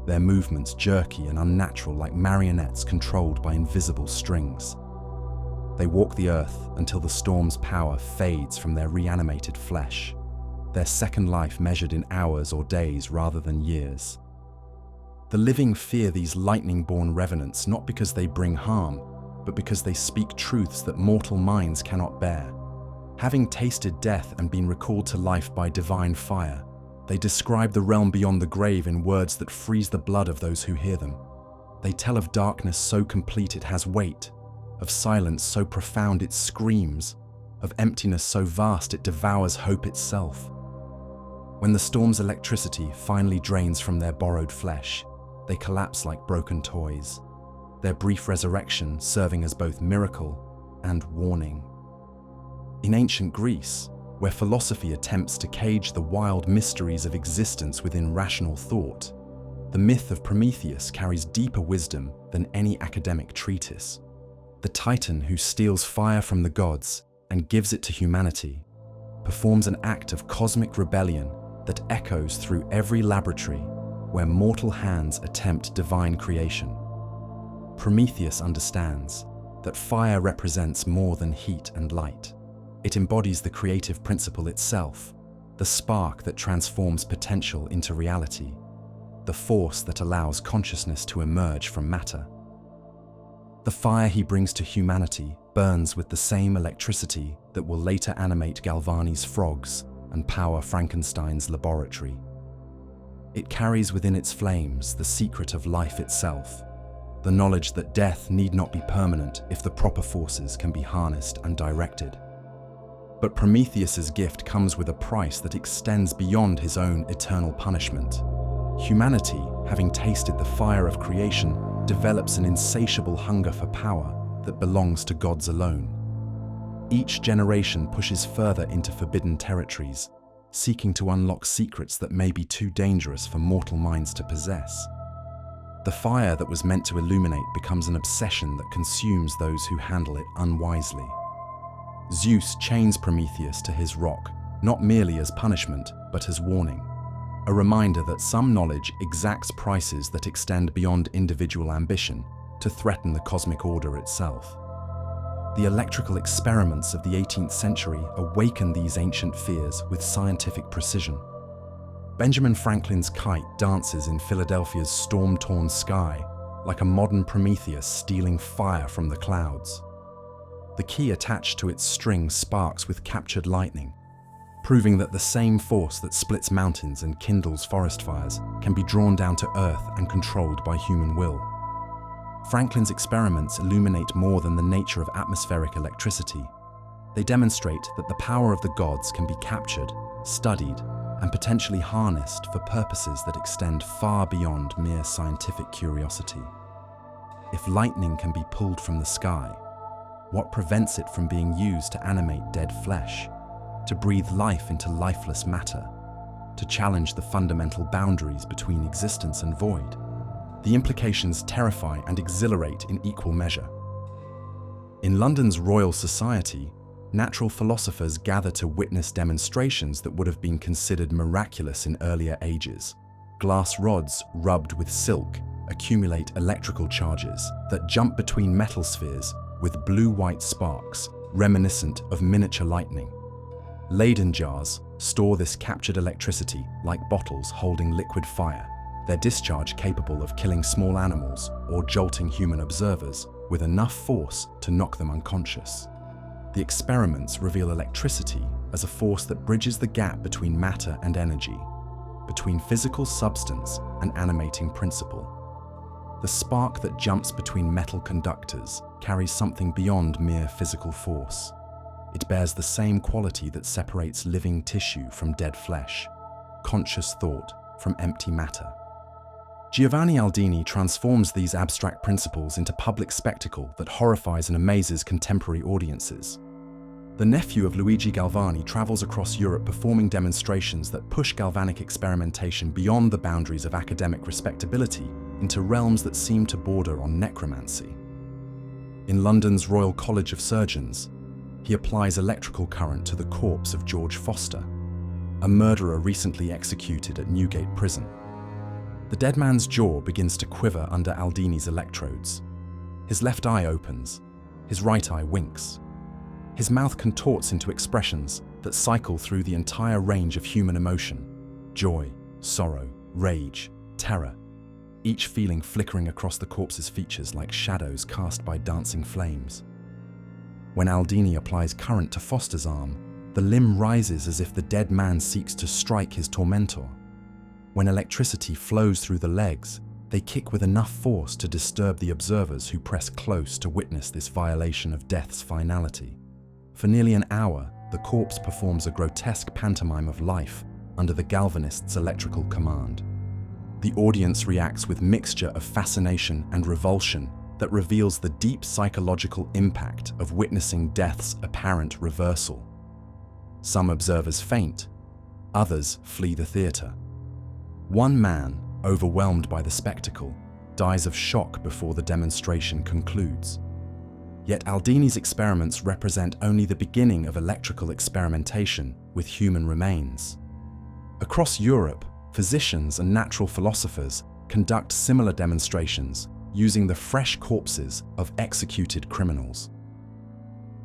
their movements jerky and unnatural like marionettes controlled by invisible strings. They walk the earth until the storm's power fades from their reanimated flesh, their second life measured in hours or days rather than years. The living fear these lightning-born revenants not because they bring harm, but because they speak truths that mortal minds cannot bear. Having tasted death and been recalled to life by divine fire, they describe the realm beyond the grave in words that freeze the blood of those who hear them. They tell of darkness so complete it has weight, of silence so profound it screams, of emptiness so vast it devours hope itself. When the storm's electricity finally drains from their borrowed flesh, they collapse like broken toys, their brief resurrection serving as both miracle and warning. In ancient Greece, where philosophy attempts to cage the wild mysteries of existence within rational thought, the myth of Prometheus carries deeper wisdom than any academic treatise. The Titan who steals fire from the gods and gives it to humanity performs an act of cosmic rebellion that echoes through every laboratory where mortal hands attempt divine creation. Prometheus understands that fire represents more than heat and light. It embodies the creative principle itself, the spark that transforms potential into reality, the force that allows consciousness to emerge from matter. The fire he brings to humanity burns with the same electricity that will later animate Galvani's frogs and power Frankenstein's laboratory. It carries within its flames the secret of life itself, the knowledge that death need not be permanent if the proper forces can be harnessed and directed. But Prometheus's gift comes with a price that extends beyond his own eternal punishment. Humanity, having tasted the fire of creation, develops an insatiable hunger for power that belongs to gods alone. Each generation pushes further into forbidden territories, seeking to unlock secrets that may be too dangerous for mortal minds to possess. The fire that was meant to illuminate becomes an obsession that consumes those who handle it unwisely. Zeus chains Prometheus to his rock, not merely as punishment, but as warning. A reminder that some knowledge exacts prices that extend beyond individual ambition to threaten the cosmic order itself. The electrical experiments of the 18th century awaken these ancient fears with scientific precision. Benjamin Franklin's kite dances in Philadelphia's storm-torn sky like a modern Prometheus stealing fire from the clouds. The key attached to its string sparks with captured lightning, proving that the same force that splits mountains and kindles forest fires can be drawn down to earth and controlled by human will. Franklin's experiments illuminate more than the nature of atmospheric electricity. They demonstrate that the power of the gods can be captured, studied, and potentially harnessed for purposes that extend far beyond mere scientific curiosity. If lightning can be pulled from the sky, what prevents it from being used to animate dead flesh, to breathe life into lifeless matter, to challenge the fundamental boundaries between existence and void? The implications terrify and exhilarate in equal measure. In London's Royal Society, natural philosophers gather to witness demonstrations that would have been considered miraculous in earlier ages. Glass rods rubbed with silk accumulate electrical charges that jump between metal spheres with blue-white sparks reminiscent of miniature lightning. Leyden jars store this captured electricity like bottles holding liquid fire, their discharge capable of killing small animals or jolting human observers with enough force to knock them unconscious. The experiments reveal electricity as a force that bridges the gap between matter and energy, between physical substance and animating principle. The spark that jumps between metal conductors carries something beyond mere physical force. It bears the same quality that separates living tissue from dead flesh, conscious thought from empty matter. Giovanni Aldini transforms these abstract principles into public spectacle that horrifies and amazes contemporary audiences. The nephew of Luigi Galvani travels across Europe performing demonstrations that push galvanic experimentation beyond the boundaries of academic respectability into realms that seem to border on necromancy. In London's Royal College of Surgeons, he applies electrical current to the corpse of George Foster, a murderer recently executed at Newgate Prison. The dead man's jaw begins to quiver under Aldini's electrodes. His left eye opens, his right eye winks. His mouth contorts into expressions that cycle through the entire range of human emotion: joy, sorrow, rage, terror, each feeling flickering across the corpse's features like shadows cast by dancing flames. When Aldini applies current to Foster's arm, the limb rises as if the dead man seeks to strike his tormentor. When electricity flows through the legs, they kick with enough force to disturb the observers who press close to witness this violation of death's finality. For nearly an hour, the corpse performs a grotesque pantomime of life under the galvanist's electrical command. The audience reacts with mixture of fascination and revulsion that reveals the deep psychological impact of witnessing death's apparent reversal. Some observers faint, others flee the theatre. One man, overwhelmed by the spectacle, dies of shock before the demonstration concludes. Yet Aldini's experiments represent only the beginning of electrical experimentation with human remains. Across Europe, physicians and natural philosophers conduct similar demonstrations using the fresh corpses of executed criminals.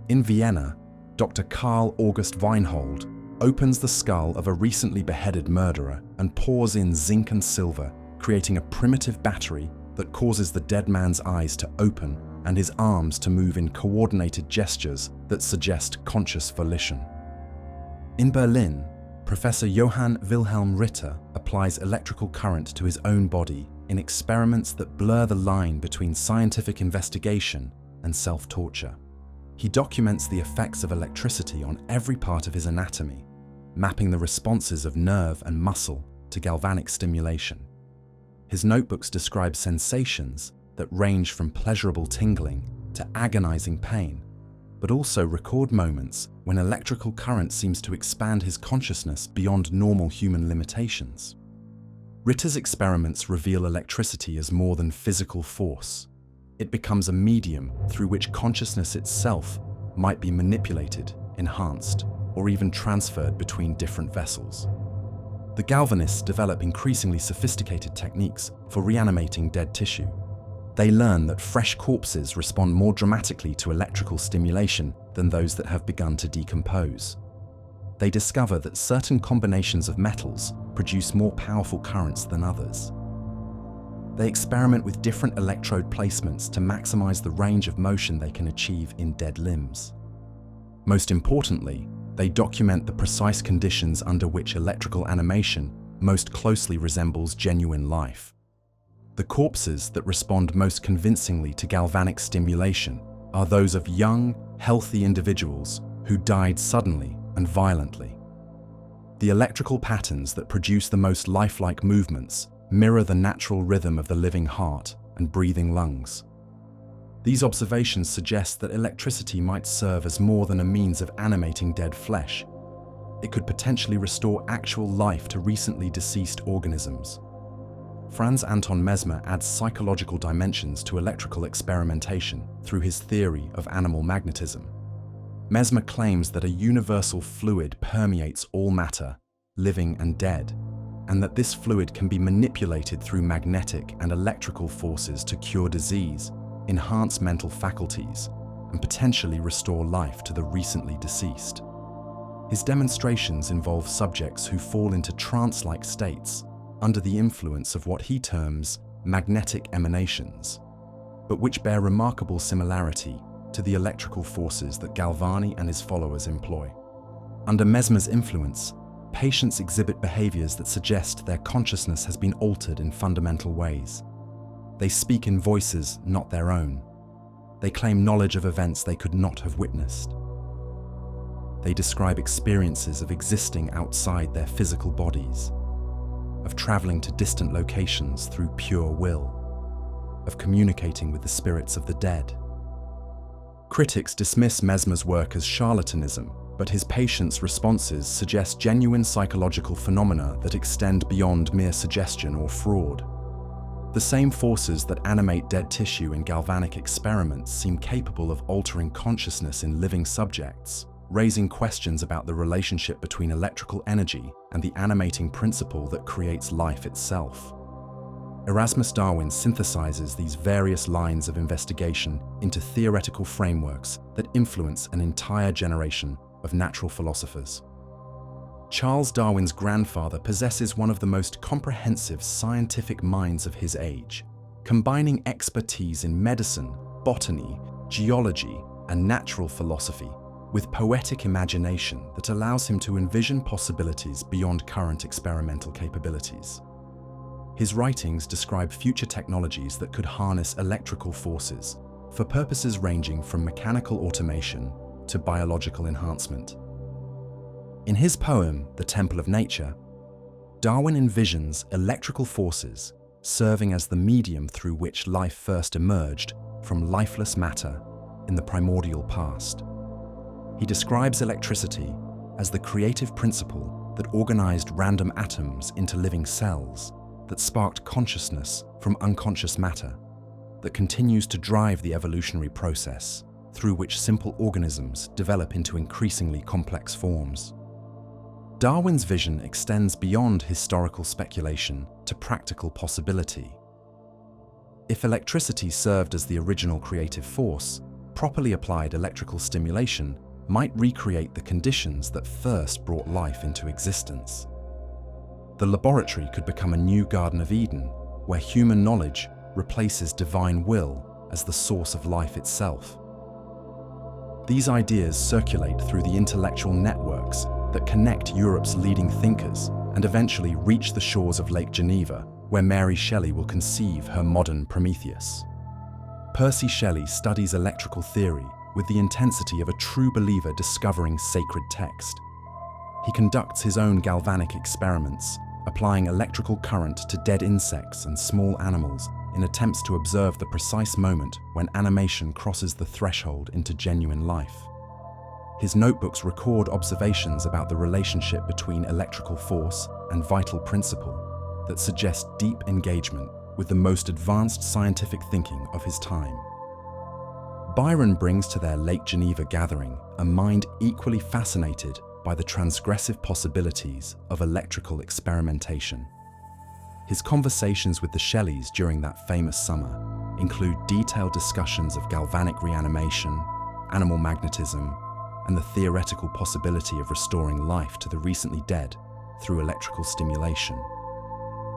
In Vienna, Dr. Karl August Weinhold opens the skull of a recently beheaded murderer and pours in zinc and silver, creating a primitive battery that causes the dead man's eyes to open and his arms to move in coordinated gestures that suggest conscious volition. In Berlin, Professor Johann Wilhelm Ritter applies electrical current to his own body in experiments that blur the line between scientific investigation and self-torture. He documents the effects of electricity on every part of his anatomy, mapping the responses of nerve and muscle to galvanic stimulation. His notebooks describe sensations that range from pleasurable tingling to agonizing pain, but also record moments when electrical current seems to expand his consciousness beyond normal human limitations. Ritter's experiments reveal electricity as more than physical force. It becomes a medium through which consciousness itself might be manipulated, enhanced, or even transferred between different vessels. The galvanists develop increasingly sophisticated techniques for reanimating dead tissue. They learn that fresh corpses respond more dramatically to electrical stimulation than those that have begun to decompose. They discover that certain combinations of metals produce more powerful currents than others. They experiment with different electrode placements to maximize the range of motion they can achieve in dead limbs. Most importantly, they document the precise conditions under which electrical animation most closely resembles genuine life. The corpses that respond most convincingly to galvanic stimulation are those of young, healthy individuals who died suddenly and violently. The electrical patterns that produce the most lifelike movements mirror the natural rhythm of the living heart and breathing lungs. These observations suggest that electricity might serve as more than a means of animating dead flesh. It could potentially restore actual life to recently deceased organisms. Franz Anton Mesmer adds psychological dimensions to electrical experimentation through his theory of animal magnetism. Mesmer claims that a universal fluid permeates all matter, living and dead, and that this fluid can be manipulated through magnetic and electrical forces to cure disease, enhance mental faculties, and potentially restore life to the recently deceased. His demonstrations involve subjects who fall into trance-like states under the influence of what he terms magnetic emanations, but which bear remarkable similarity to the electrical forces that Galvani and his followers employ. Under Mesmer's influence, patients exhibit behaviors that suggest their consciousness has been altered in fundamental ways. They speak in voices not their own. They claim knowledge of events they could not have witnessed. They describe experiences of existing outside their physical bodies, of traveling to distant locations through pure will, of communicating with the spirits of the dead. Critics dismiss Mesmer's work as charlatanism, but his patients' responses suggest genuine psychological phenomena that extend beyond mere suggestion or fraud. The same forces that animate dead tissue in galvanic experiments seem capable of altering consciousness in living subjects, raising questions about the relationship between electrical energy and the animating principle that creates life itself. Erasmus Darwin synthesizes these various lines of investigation into theoretical frameworks that influence an entire generation of natural philosophers. Charles Darwin's grandfather possesses one of the most comprehensive scientific minds of his age, combining expertise in medicine, botany, geology, and natural philosophy with poetic imagination that allows him to envision possibilities beyond current experimental capabilities. His writings describe future technologies that could harness electrical forces for purposes ranging from mechanical automation to biological enhancement. In his poem, The Temple of Nature, Darwin envisions electrical forces serving as the medium through which life first emerged from lifeless matter in the primordial past. He describes electricity as the creative principle that organized random atoms into living cells, that sparked consciousness from unconscious matter, that continues to drive the evolutionary process through which simple organisms develop into increasingly complex forms. Darwin's vision extends beyond historical speculation to practical possibility. If electricity served as the original creative force, properly applied electrical stimulation might recreate the conditions that first brought life into existence. The laboratory could become a new Garden of Eden, where human knowledge replaces divine will as the source of life itself. These ideas circulate through the intellectual networks that connect Europe's leading thinkers and eventually reach the shores of Lake Geneva, where Mary Shelley will conceive her modern Prometheus. Percy Shelley studies electrical theory with the intensity of a true believer discovering sacred text. He conducts his own galvanic experiments, applying electrical current to dead insects and small animals in attempts to observe the precise moment when animation crosses the threshold into genuine life. His notebooks record observations about the relationship between electrical force and vital principle that suggest deep engagement with the most advanced scientific thinking of his time. Byron brings to their Lake Geneva gathering a mind equally fascinated by the transgressive possibilities of electrical experimentation. His conversations with the Shelleys during that famous summer include detailed discussions of galvanic reanimation, animal magnetism, and the theoretical possibility of restoring life to the recently dead through electrical stimulation.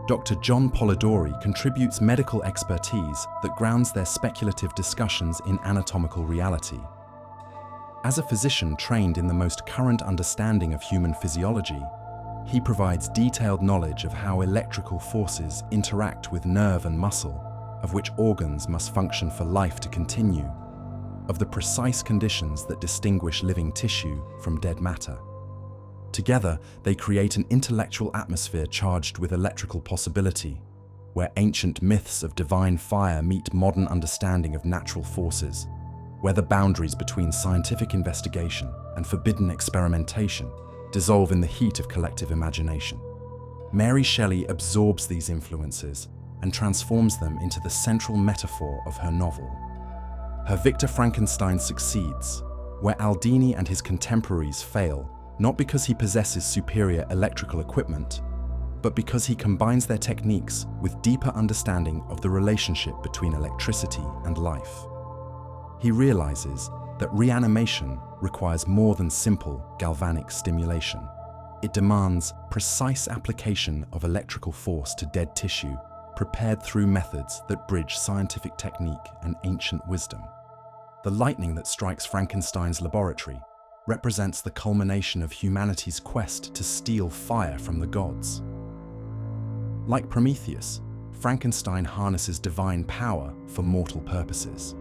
Dr. John Polidori contributes medical expertise that grounds their speculative discussions in anatomical reality. As a physician trained in the most current understanding of human physiology, He provides detailed knowledge of how electrical forces interact with nerve and muscle, of which organs must function for life to continue, of the precise conditions that distinguish living tissue from dead matter. Together, they create an intellectual atmosphere charged with electrical possibility, where ancient myths of divine fire meet modern understanding of natural forces, where the boundaries between scientific investigation and forbidden experimentation dissolve in the heat of collective imagination. Mary Shelley absorbs these influences and transforms them into the central metaphor of her novel. Her Victor Frankenstein succeeds, where Aldini and his contemporaries fail, not because he possesses superior electrical equipment, but because he combines their techniques with deeper understanding of the relationship between electricity and life. He realizes that reanimation requires more than simple galvanic stimulation. It demands precise application of electrical force to dead tissue, prepared through methods that bridge scientific technique and ancient wisdom. The lightning that strikes Frankenstein's laboratory represents the culmination of humanity's quest to steal fire from the gods. Like Prometheus, Frankenstein harnesses divine power for mortal purposes.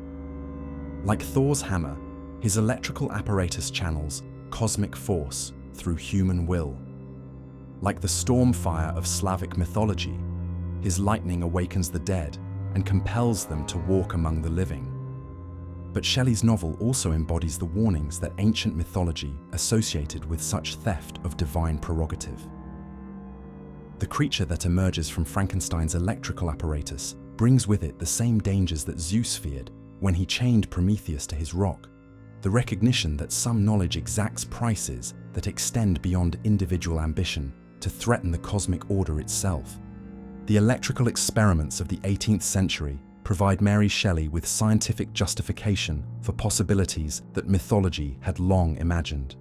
Like Thor's hammer, his electrical apparatus channels cosmic force through human will. Like the storm fire of Slavic mythology, his lightning awakens the dead and compels them to walk among the living. But Shelley's novel also embodies the warnings that ancient mythology associated with such theft of divine prerogative. The creature that emerges from Frankenstein's electrical apparatus brings with it the same dangers that Zeus feared when he chained Prometheus to his rock, the recognition that some knowledge exacts prices that extend beyond individual ambition to threaten the cosmic order itself. The electrical experiments of the 18th century provide Mary Shelley with scientific justification for possibilities that mythology had long imagined.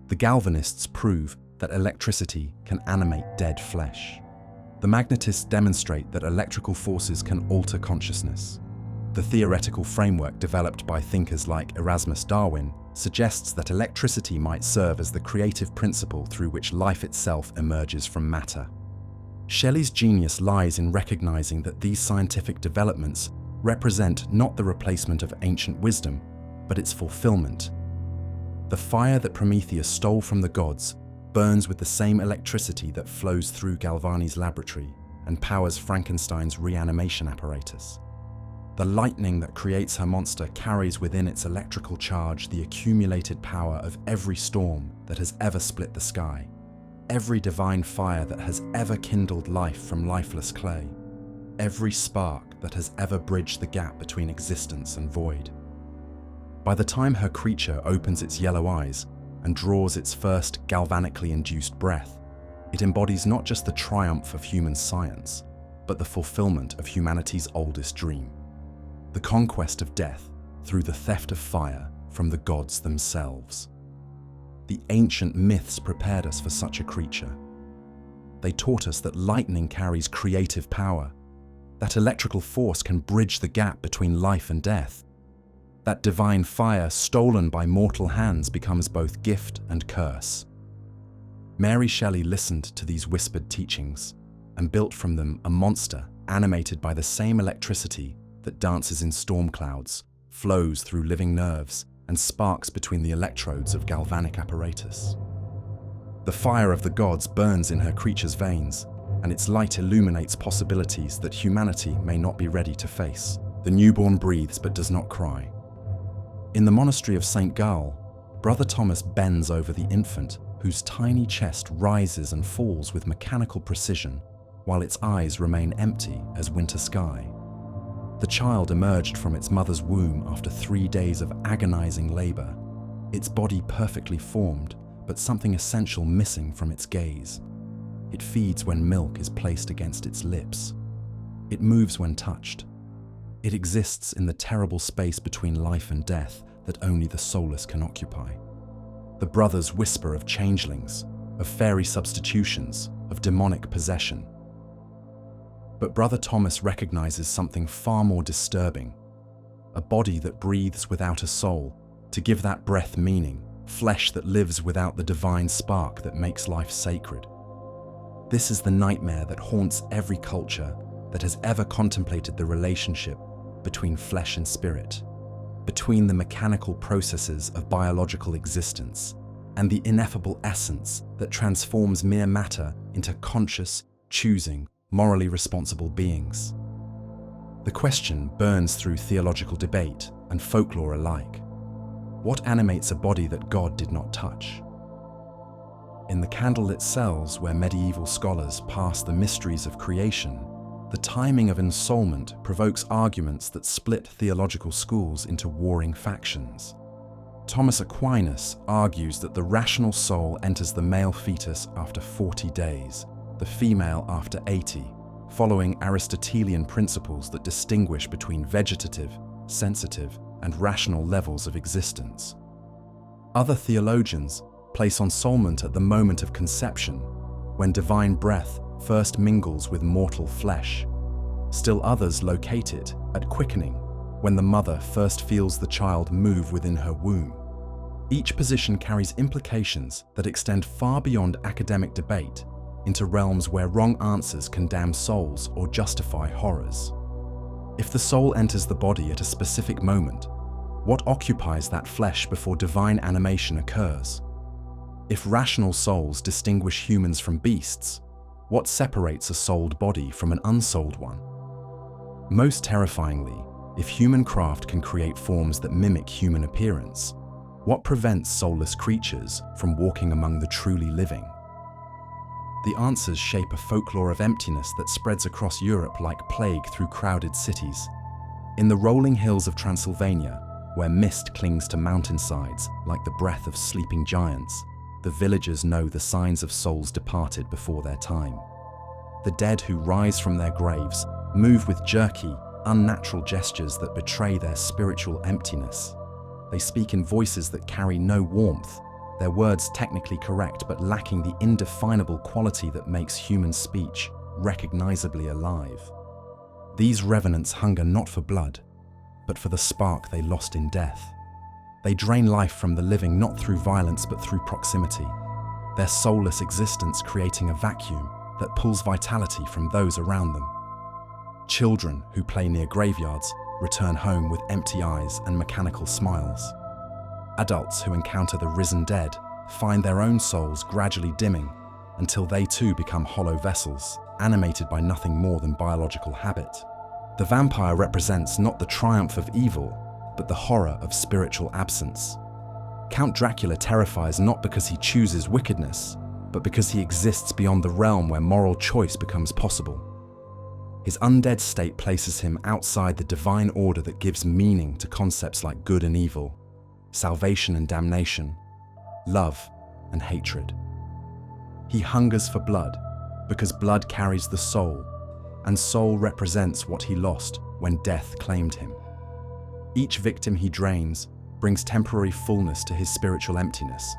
The Galvanists prove that electricity can animate dead flesh. The magnetists demonstrate that electrical forces can alter consciousness. The theoretical framework developed by thinkers like Erasmus Darwin suggests that electricity might serve as the creative principle through which life itself emerges from matter. Shelley's genius lies in recognizing that these scientific developments represent not the replacement of ancient wisdom, but its fulfillment. The fire that Prometheus stole from the gods burns with the same electricity that flows through Galvani's laboratory and powers Frankenstein's reanimation apparatus. The lightning that creates her monster carries within its electrical charge the accumulated power of every storm that has ever split the sky, every divine fire that has ever kindled life from lifeless clay, every spark that has ever bridged the gap between existence and void. By the time her creature opens its yellow eyes and draws its first galvanically induced breath, it embodies not just the triumph of human science, but the fulfillment of humanity's oldest dream. The conquest of death through the theft of fire from the gods themselves. The ancient myths prepared us for such a creature. They taught us that lightning carries creative power, that electrical force can bridge the gap between life and death, that divine fire stolen by mortal hands becomes both gift and curse. Mary Shelley listened to these whispered teachings and built from them a monster animated by the same electricity that dances in storm clouds, flows through living nerves, and sparks between the electrodes of galvanic apparatus. The fire of the gods burns in her creature's veins, and its light illuminates possibilities that humanity may not be ready to face. The newborn breathes but does not cry. In the monastery of St. Gall, Brother Thomas bends over the infant, whose tiny chest rises and falls with mechanical precision, while its eyes remain empty as winter sky. The child emerged from its mother's womb after 3 days of agonizing labor, its body perfectly formed, but something essential missing from its gaze. It feeds when milk is placed against its lips. It moves when touched. It exists in the terrible space between life and death that only the soulless can occupy. The brothers whisper of changelings, of fairy substitutions, of demonic possession. But Brother Thomas recognizes something far more disturbing, a body that breathes without a soul. To give that breath meaning, flesh that lives without the divine spark that makes life sacred. This is the nightmare that haunts every culture that has ever contemplated the relationship between flesh and spirit, between the mechanical processes of biological existence and the ineffable essence that transforms mere matter into conscious, choosing, morally responsible beings. The question burns through theological debate and folklore alike. What animates a body that God did not touch? In the candlelit cells where medieval scholars pass the mysteries of creation, the timing of ensoulment provokes arguments that split theological schools into warring factions. Thomas Aquinas argues that the rational soul enters the male fetus after 40 days, the female after 80, following Aristotelian principles that distinguish between vegetative, sensitive, and rational levels of existence. Other theologians place ensoulment at the moment of conception, when divine breath first mingles with mortal flesh. Still others locate it at quickening, when the mother first feels the child move within her womb. Each position carries implications that extend far beyond academic debate into realms where wrong answers can damn souls or justify horrors. If the soul enters the body at a specific moment, what occupies that flesh before divine animation occurs? If rational souls distinguish humans from beasts, what separates a souled body from an unsouled one? Most terrifyingly, if human craft can create forms that mimic human appearance, what prevents soulless creatures from walking among the truly living? The answers shape a folklore of emptiness that spreads across Europe like plague through crowded cities. In the rolling hills of Transylvania, where mist clings to mountainsides like the breath of sleeping giants, the villagers know the signs of souls departed before their time. The dead who rise from their graves move with jerky, unnatural gestures that betray their spiritual emptiness. They speak in voices that carry no warmth, their words technically correct but lacking the indefinable quality that makes human speech recognizably alive. These revenants hunger not for blood, but for the spark they lost in death. They drain life from the living not through violence but through proximity, their soulless existence creating a vacuum that pulls vitality from those around them. Children who play near graveyards return home with empty eyes and mechanical smiles. Adults who encounter the risen dead find their own souls gradually dimming until they too become hollow vessels, animated by nothing more than biological habit. The vampire represents not the triumph of evil, but the horror of spiritual absence. Count Dracula terrifies not because he chooses wickedness, but because he exists beyond the realm where moral choice becomes possible. His undead state places him outside the divine order that gives meaning to concepts like good and evil, salvation and damnation, love and hatred. He hungers for blood because blood carries the soul, and soul represents what he lost when death claimed him. Each victim he drains brings temporary fullness to his spiritual emptiness,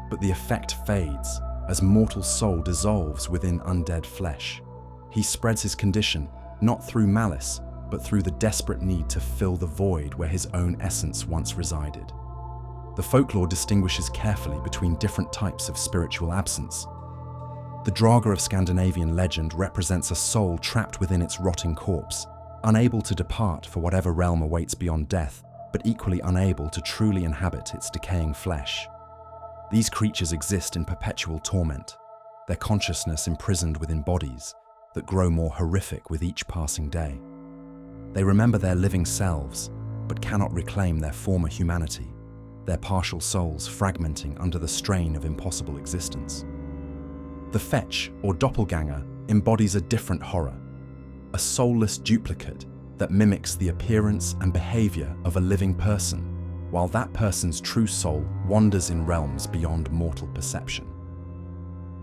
but the effect fades as mortal soul dissolves within undead flesh. He spreads his condition not through malice, but through the desperate need to fill the void where his own essence once resided. The folklore distinguishes carefully between different types of spiritual absence. The Draga of Scandinavian legend represents a soul trapped within its rotting corpse, unable to depart for whatever realm awaits beyond death, but equally unable to truly inhabit its decaying flesh. These creatures exist in perpetual torment, their consciousness imprisoned within bodies that grow more horrific with each passing day. They remember their living selves, but cannot reclaim their former humanity, their partial souls fragmenting under the strain of impossible existence. The fetch, or doppelganger, embodies a different horror, a soulless duplicate that mimics the appearance and behavior of a living person, while that person's true soul wanders in realms beyond mortal perception.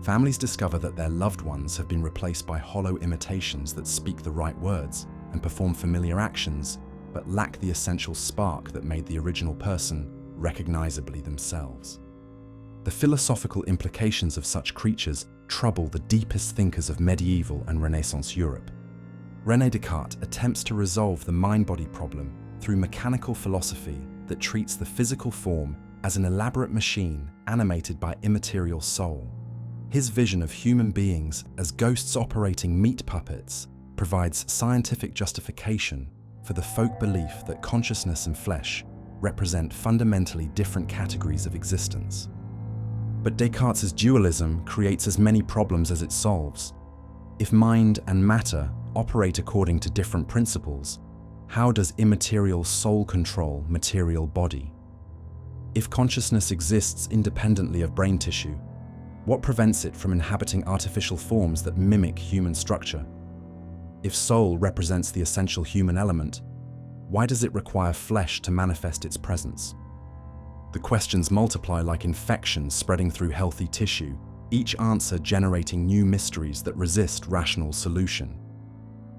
Families discover that their loved ones have been replaced by hollow imitations that speak the right words and perform familiar actions, but lack the essential spark that made the original person recognizably themselves. The philosophical implications of such creatures trouble the deepest thinkers of medieval and Renaissance Europe. René Descartes attempts to resolve the mind-body problem through mechanical philosophy that treats the physical form as an elaborate machine animated by immaterial soul. His vision of human beings as ghosts operating meat puppets provides scientific justification for the folk belief that consciousness and flesh represent fundamentally different categories of existence. But Descartes' dualism creates as many problems as it solves. If mind and matter operate according to different principles, how does immaterial soul control material body? If consciousness exists independently of brain tissue, what prevents it from inhabiting artificial forms that mimic human structure? If soul represents the essential human element, why does it require flesh to manifest its presence? The questions multiply like infections spreading through healthy tissue, each answer generating new mysteries that resist rational solution.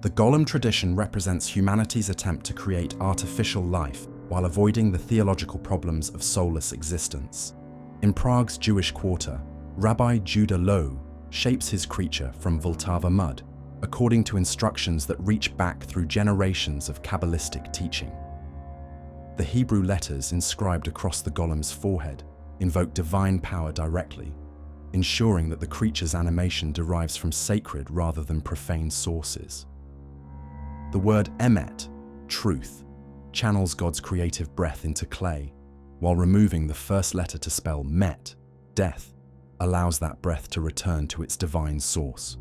The Golem tradition represents humanity's attempt to create artificial life while avoiding the theological problems of soulless existence. In Prague's Jewish quarter, Rabbi Judah Loew shapes his creature from Vltava mud, according to instructions that reach back through generations of Kabbalistic teaching. The Hebrew letters inscribed across the golem's forehead invoke divine power directly, ensuring that the creature's animation derives from sacred rather than profane sources. The word emet, truth, channels God's creative breath into clay, while removing the first letter to spell met, death, allows that breath to return to its divine source.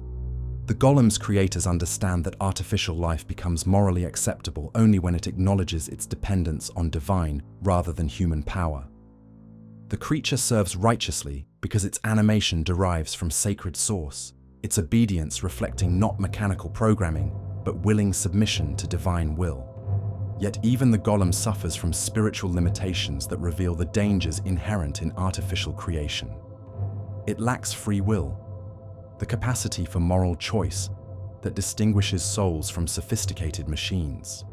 The golem's creators understand that artificial life becomes morally acceptable only when it acknowledges its dependence on divine rather than human power. The creature serves righteously because its animation derives from sacred source, its obedience reflecting not mechanical programming, but willing submission to divine will. Yet even the golem suffers from spiritual limitations that reveal the dangers inherent in artificial creation. It lacks free will, the capacity for moral choice that distinguishes souls from sophisticated machines.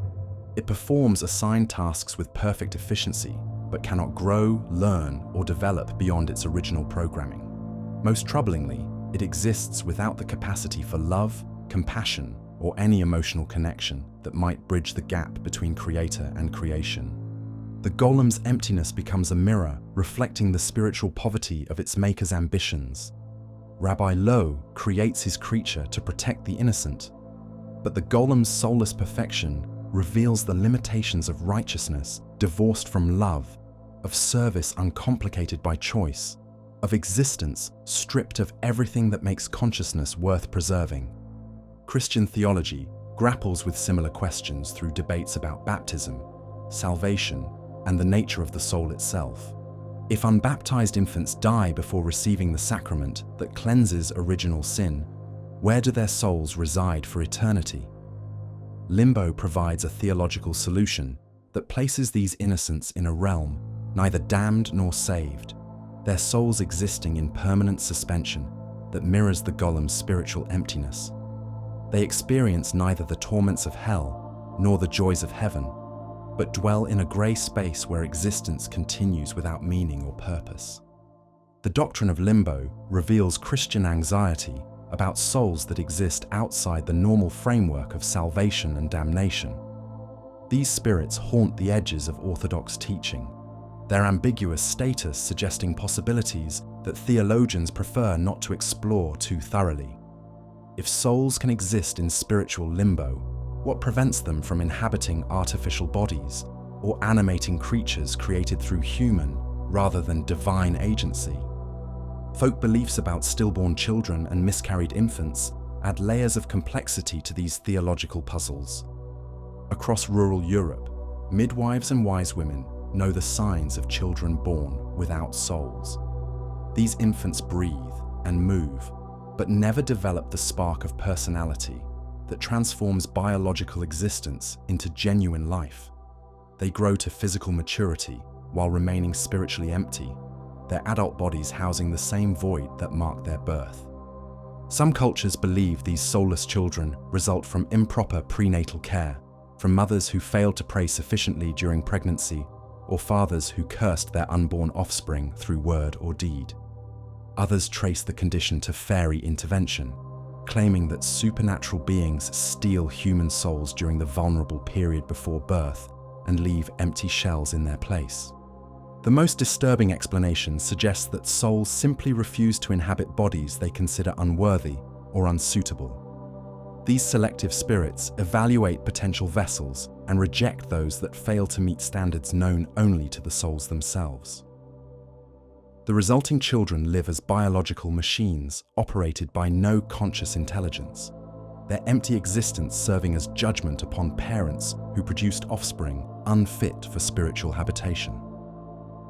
It performs assigned tasks with perfect efficiency, but cannot grow, learn, or develop beyond its original programming. Most troublingly, it exists without the capacity for love, compassion, or any emotional connection that might bridge the gap between creator and creation. The golem's emptiness becomes a mirror reflecting the spiritual poverty of its maker's ambitions. Rabbi Loew creates his creature to protect the innocent, but the golem's soulless perfection reveals the limitations of righteousness divorced from love, of service uncomplicated by choice, of existence stripped of everything that makes consciousness worth preserving. Christian theology grapples with similar questions through debates about baptism, salvation, and the nature of the soul itself. If unbaptized infants die before receiving the sacrament that cleanses original sin, where do their souls reside for eternity? Limbo provides a theological solution that places these innocents in a realm neither damned nor saved, their souls existing in permanent suspension that mirrors the golem's spiritual emptiness. They experience neither the torments of hell nor the joys of heaven, but dwell in a grey space where existence continues without meaning or purpose. The doctrine of limbo reveals Christian anxiety about souls that exist outside the normal framework of salvation and damnation. These spirits haunt the edges of orthodox teaching, their ambiguous status suggesting possibilities that theologians prefer not to explore too thoroughly. If souls can exist in spiritual limbo, what prevents them from inhabiting artificial bodies or animating creatures created through human rather than divine agency? Folk beliefs about stillborn children and miscarried infants add layers of complexity to these theological puzzles. Across rural Europe, midwives and wise women know the signs of children born without souls. These infants breathe and move, but never develop the spark of personality that transforms biological existence into genuine life. They grow to physical maturity while remaining spiritually empty, their adult bodies housing the same void that marked their birth. Some cultures believe these soulless children result from improper prenatal care, from mothers who failed to pray sufficiently during pregnancy, or fathers who cursed their unborn offspring through word or deed. Others trace the condition to fairy intervention, claiming that supernatural beings steal human souls during the vulnerable period before birth and leave empty shells in their place. The most disturbing explanation suggests that souls simply refuse to inhabit bodies they consider unworthy or unsuitable. These selective spirits evaluate potential vessels and reject those that fail to meet standards known only to the souls themselves. The resulting children live as biological machines operated by no conscious intelligence, their empty existence serving as judgment upon parents who produced offspring unfit for spiritual habitation.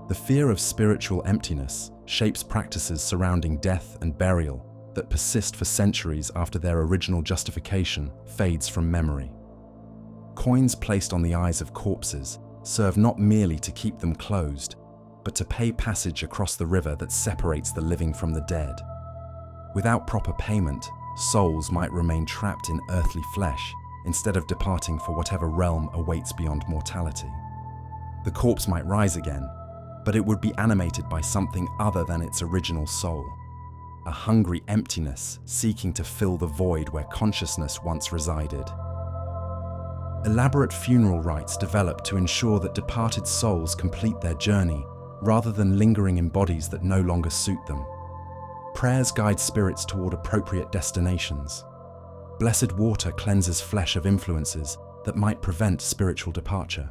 The fear of spiritual emptiness shapes practices surrounding death and burial that persist for centuries after their original justification fades from memory. Coins placed on the eyes of corpses serve not merely to keep them closed, but to pay passage across the river that separates the living from the dead. Without proper payment, souls might remain trapped in earthly flesh instead of departing for whatever realm awaits beyond mortality. The corpse might rise again, but it would be animated by something other than its original soul, a hungry emptiness seeking to fill the void where consciousness once resided. Elaborate funeral rites develop to ensure that departed souls complete their journey rather than lingering in bodies that no longer suit them. Prayers guide spirits toward appropriate destinations. Blessed water cleanses flesh of influences that might prevent spiritual departure.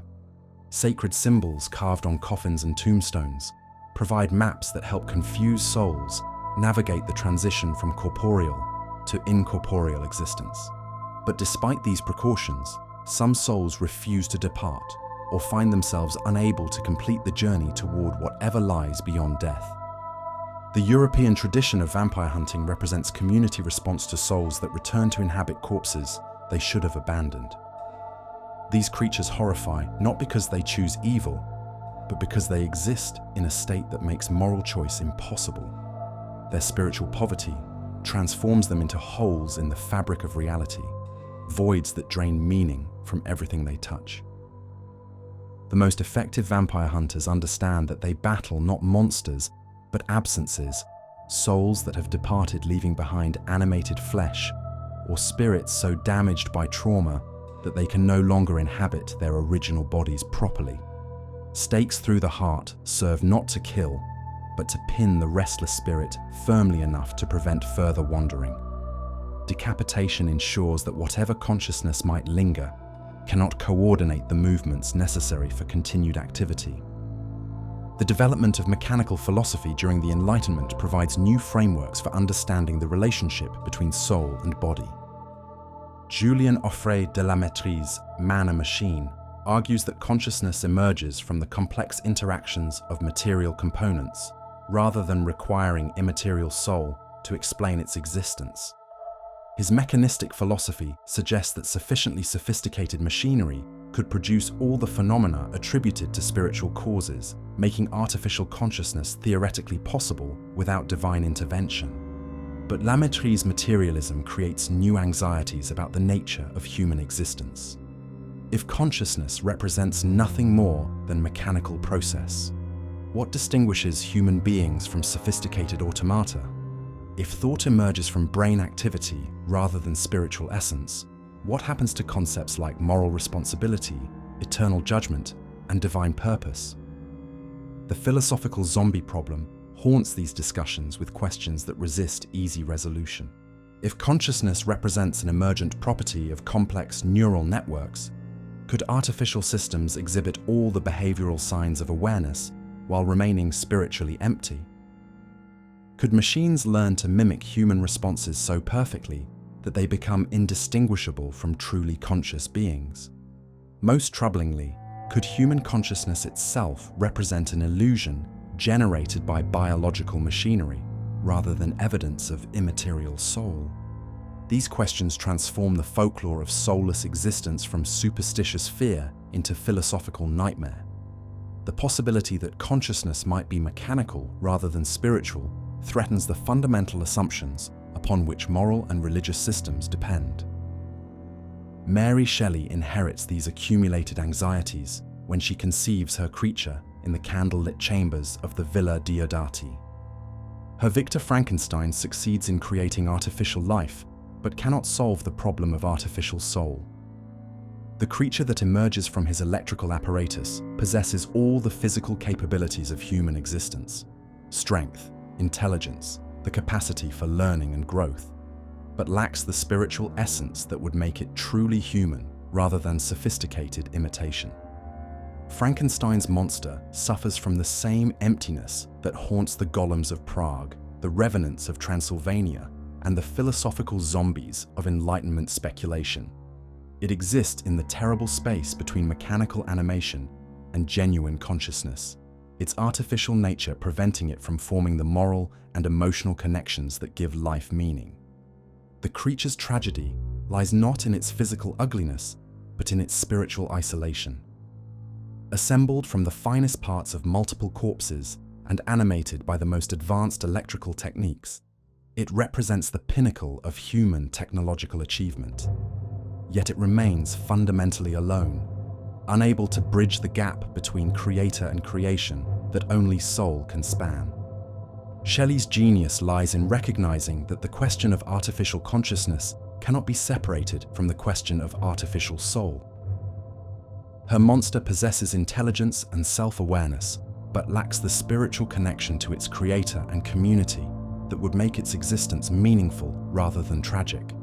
Sacred symbols carved on coffins and tombstones provide maps that help confused souls navigate the transition from corporeal to incorporeal existence. But despite these precautions, some souls refuse to depart or find themselves unable to complete the journey toward whatever lies beyond death. The European tradition of vampire hunting represents community response to souls that return to inhabit corpses they should have abandoned. These creatures horrify not because they choose evil, but because they exist in a state that makes moral choice impossible. Their spiritual poverty transforms them into holes in the fabric of reality, voids that drain meaning from everything they touch. The most effective vampire hunters understand that they battle not monsters, but absences, souls that have departed leaving behind animated flesh, or spirits so damaged by trauma that they can no longer inhabit their original bodies properly. Stakes through the heart serve not to kill, but to pin the restless spirit firmly enough to prevent further wandering. Decapitation ensures that whatever consciousness might linger cannot coordinate the movements necessary for continued activity. The development of mechanical philosophy during the Enlightenment provides new frameworks for understanding the relationship between soul and body. Julien Offray de la Métrise, Man and Machine, argues that consciousness emerges from the complex interactions of material components, rather than requiring immaterial soul to explain its existence. His mechanistic philosophy suggests that sufficiently sophisticated machinery could produce all the phenomena attributed to spiritual causes, making artificial consciousness theoretically possible without divine intervention. But La Métrise materialism creates new anxieties about the nature of human existence. If consciousness represents nothing more than mechanical process, what distinguishes human beings from sophisticated automata? If thought emerges from brain activity rather than spiritual essence, what happens to concepts like moral responsibility, eternal judgment, and divine purpose? The philosophical zombie problem haunts these discussions with questions that resist easy resolution. If consciousness represents an emergent property of complex neural networks, could artificial systems exhibit all the behavioral signs of awareness while remaining spiritually empty? Could machines learn to mimic human responses so perfectly that they become indistinguishable from truly conscious beings? Most troublingly, could human consciousness itself represent an illusion generated by biological machinery rather than evidence of immaterial soul? These questions transform the folklore of soulless existence from superstitious fear into philosophical nightmare. The possibility that consciousness might be mechanical rather than spiritual threatens the fundamental assumptions upon which moral and religious systems depend. Mary Shelley inherits these accumulated anxieties when she conceives her creature in the candlelit chambers of the Villa Diodati. Her Victor Frankenstein succeeds in creating artificial life, but cannot solve the problem of artificial soul. The creature that emerges from his electrical apparatus possesses all the physical capabilities of human existence: strength, intelligence, the capacity for learning and growth, but lacks the spiritual essence that would make it truly human rather than sophisticated imitation. Frankenstein's monster suffers from the same emptiness that haunts the golems of Prague, the revenants of Transylvania, and the philosophical zombies of Enlightenment speculation. It exists in the terrible space between mechanical animation and genuine consciousness, its artificial nature preventing it from forming the moral and emotional connections that give life meaning. The creature's tragedy lies not in its physical ugliness, but in its spiritual isolation. Assembled from the finest parts of multiple corpses and animated by the most advanced electrical techniques, it represents the pinnacle of human technological achievement. Yet it remains fundamentally alone, unable to bridge the gap between creator and creation that only soul can span. Shelley's genius lies in recognizing that the question of artificial consciousness cannot be separated from the question of artificial soul. Her monster possesses intelligence and self-awareness, but lacks the spiritual connection to its creator and community that would make its existence meaningful rather than tragic.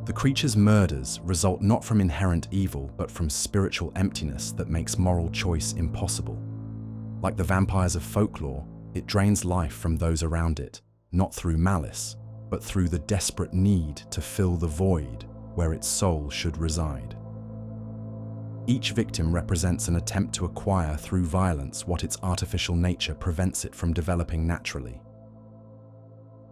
The creature's murders result not from inherent evil, but from spiritual emptiness that makes moral choice impossible. Like the vampires of folklore, it drains life from those around it, not through malice, but through the desperate need to fill the void where its soul should reside. Each victim represents an attempt to acquire through violence what its artificial nature prevents it from developing naturally.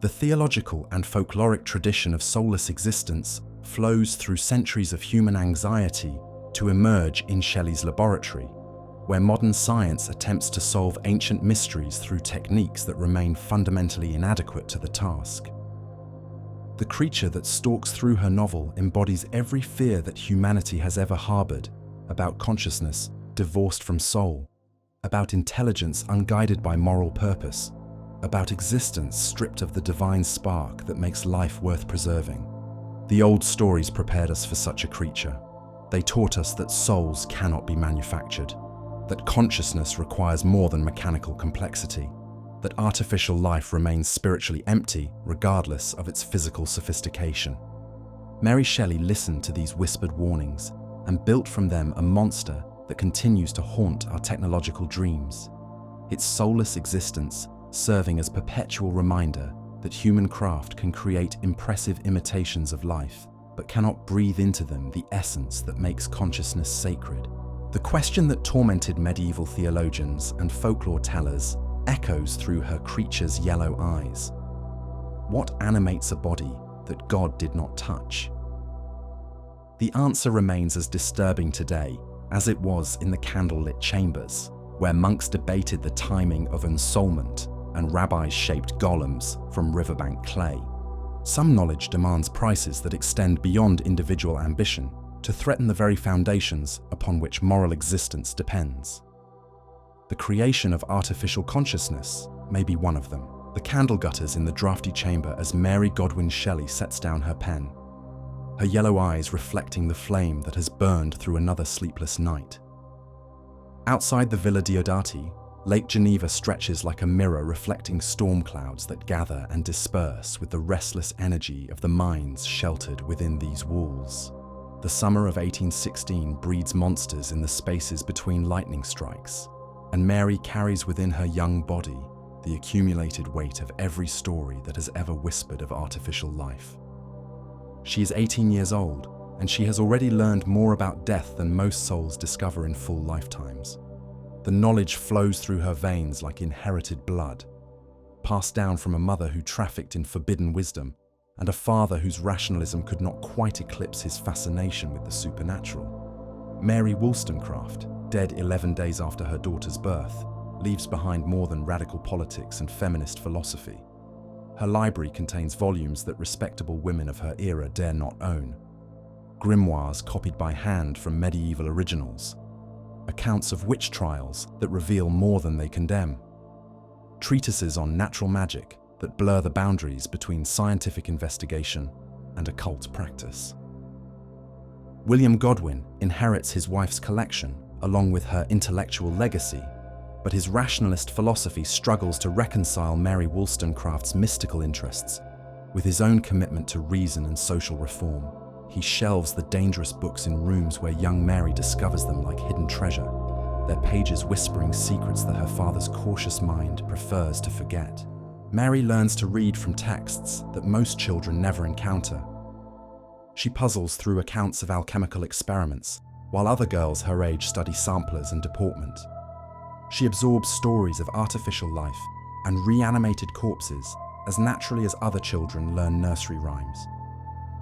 The theological and folkloric tradition of soulless existence flows through centuries of human anxiety to emerge in Shelley's laboratory, where modern science attempts to solve ancient mysteries through techniques that remain fundamentally inadequate to the task. The creature that stalks through her novel embodies every fear that humanity has ever harbored about consciousness divorced from soul, about intelligence unguided by moral purpose, about existence stripped of the divine spark that makes life worth preserving. The old stories prepared us for such a creature. They taught us that souls cannot be manufactured, that consciousness requires more than mechanical complexity, that artificial life remains spiritually empty regardless of its physical sophistication. Mary Shelley listened to these whispered warnings and built from them a monster that continues to haunt our technological dreams, its soulless existence serving as perpetual reminder that human craft can create impressive imitations of life, but cannot breathe into them the essence that makes consciousness sacred. The question that tormented medieval theologians and folklore tellers echoes through her creature's yellow eyes. What animates a body that God did not touch? The answer remains as disturbing today as it was in the candlelit chambers, where monks debated the timing of ensoulment and rabbis shaped golems from riverbank clay. Some knowledge demands prices that extend beyond individual ambition to threaten the very foundations upon which moral existence depends. The creation of artificial consciousness may be one of them. The candle gutters in the drafty chamber as Mary Godwin Shelley sets down her pen, her yellow eyes reflecting the flame that has burned through another sleepless night. Outside the Villa Diodati, Lake Geneva stretches like a mirror reflecting storm clouds that gather and disperse with the restless energy of the minds sheltered within these walls. The summer of 1816 breeds monsters in the spaces between lightning strikes, and Mary carries within her young body the accumulated weight of every story that has ever whispered of artificial life. She is 18 years old, and she has already learned more about death than most souls discover in full lifetimes. The knowledge flows through her veins like inherited blood, passed down from a mother who trafficked in forbidden wisdom and a father whose rationalism could not quite eclipse his fascination with the supernatural. Mary Wollstonecraft, dead 11 days after her daughter's birth, leaves behind more than radical politics and feminist philosophy. Her library contains volumes that respectable women of her era dare not own. Grimoires copied by hand from medieval originals. Accounts of witch trials that reveal more than they condemn. Treatises on natural magic that blur the boundaries between scientific investigation and occult practice. William Godwin inherits his wife's collection along with her intellectual legacy, but his rationalist philosophy struggles to reconcile Mary Wollstonecraft's mystical interests with his own commitment to reason and social reform. He shelves the dangerous books in rooms where young Mary discovers them like hidden treasure, their pages whispering secrets that her father's cautious mind prefers to forget. Mary learns to read from texts that most children never encounter. She puzzles through accounts of alchemical experiments, while other girls her age study samplers and deportment. She absorbs stories of artificial life and reanimated corpses as naturally as other children learn nursery rhymes.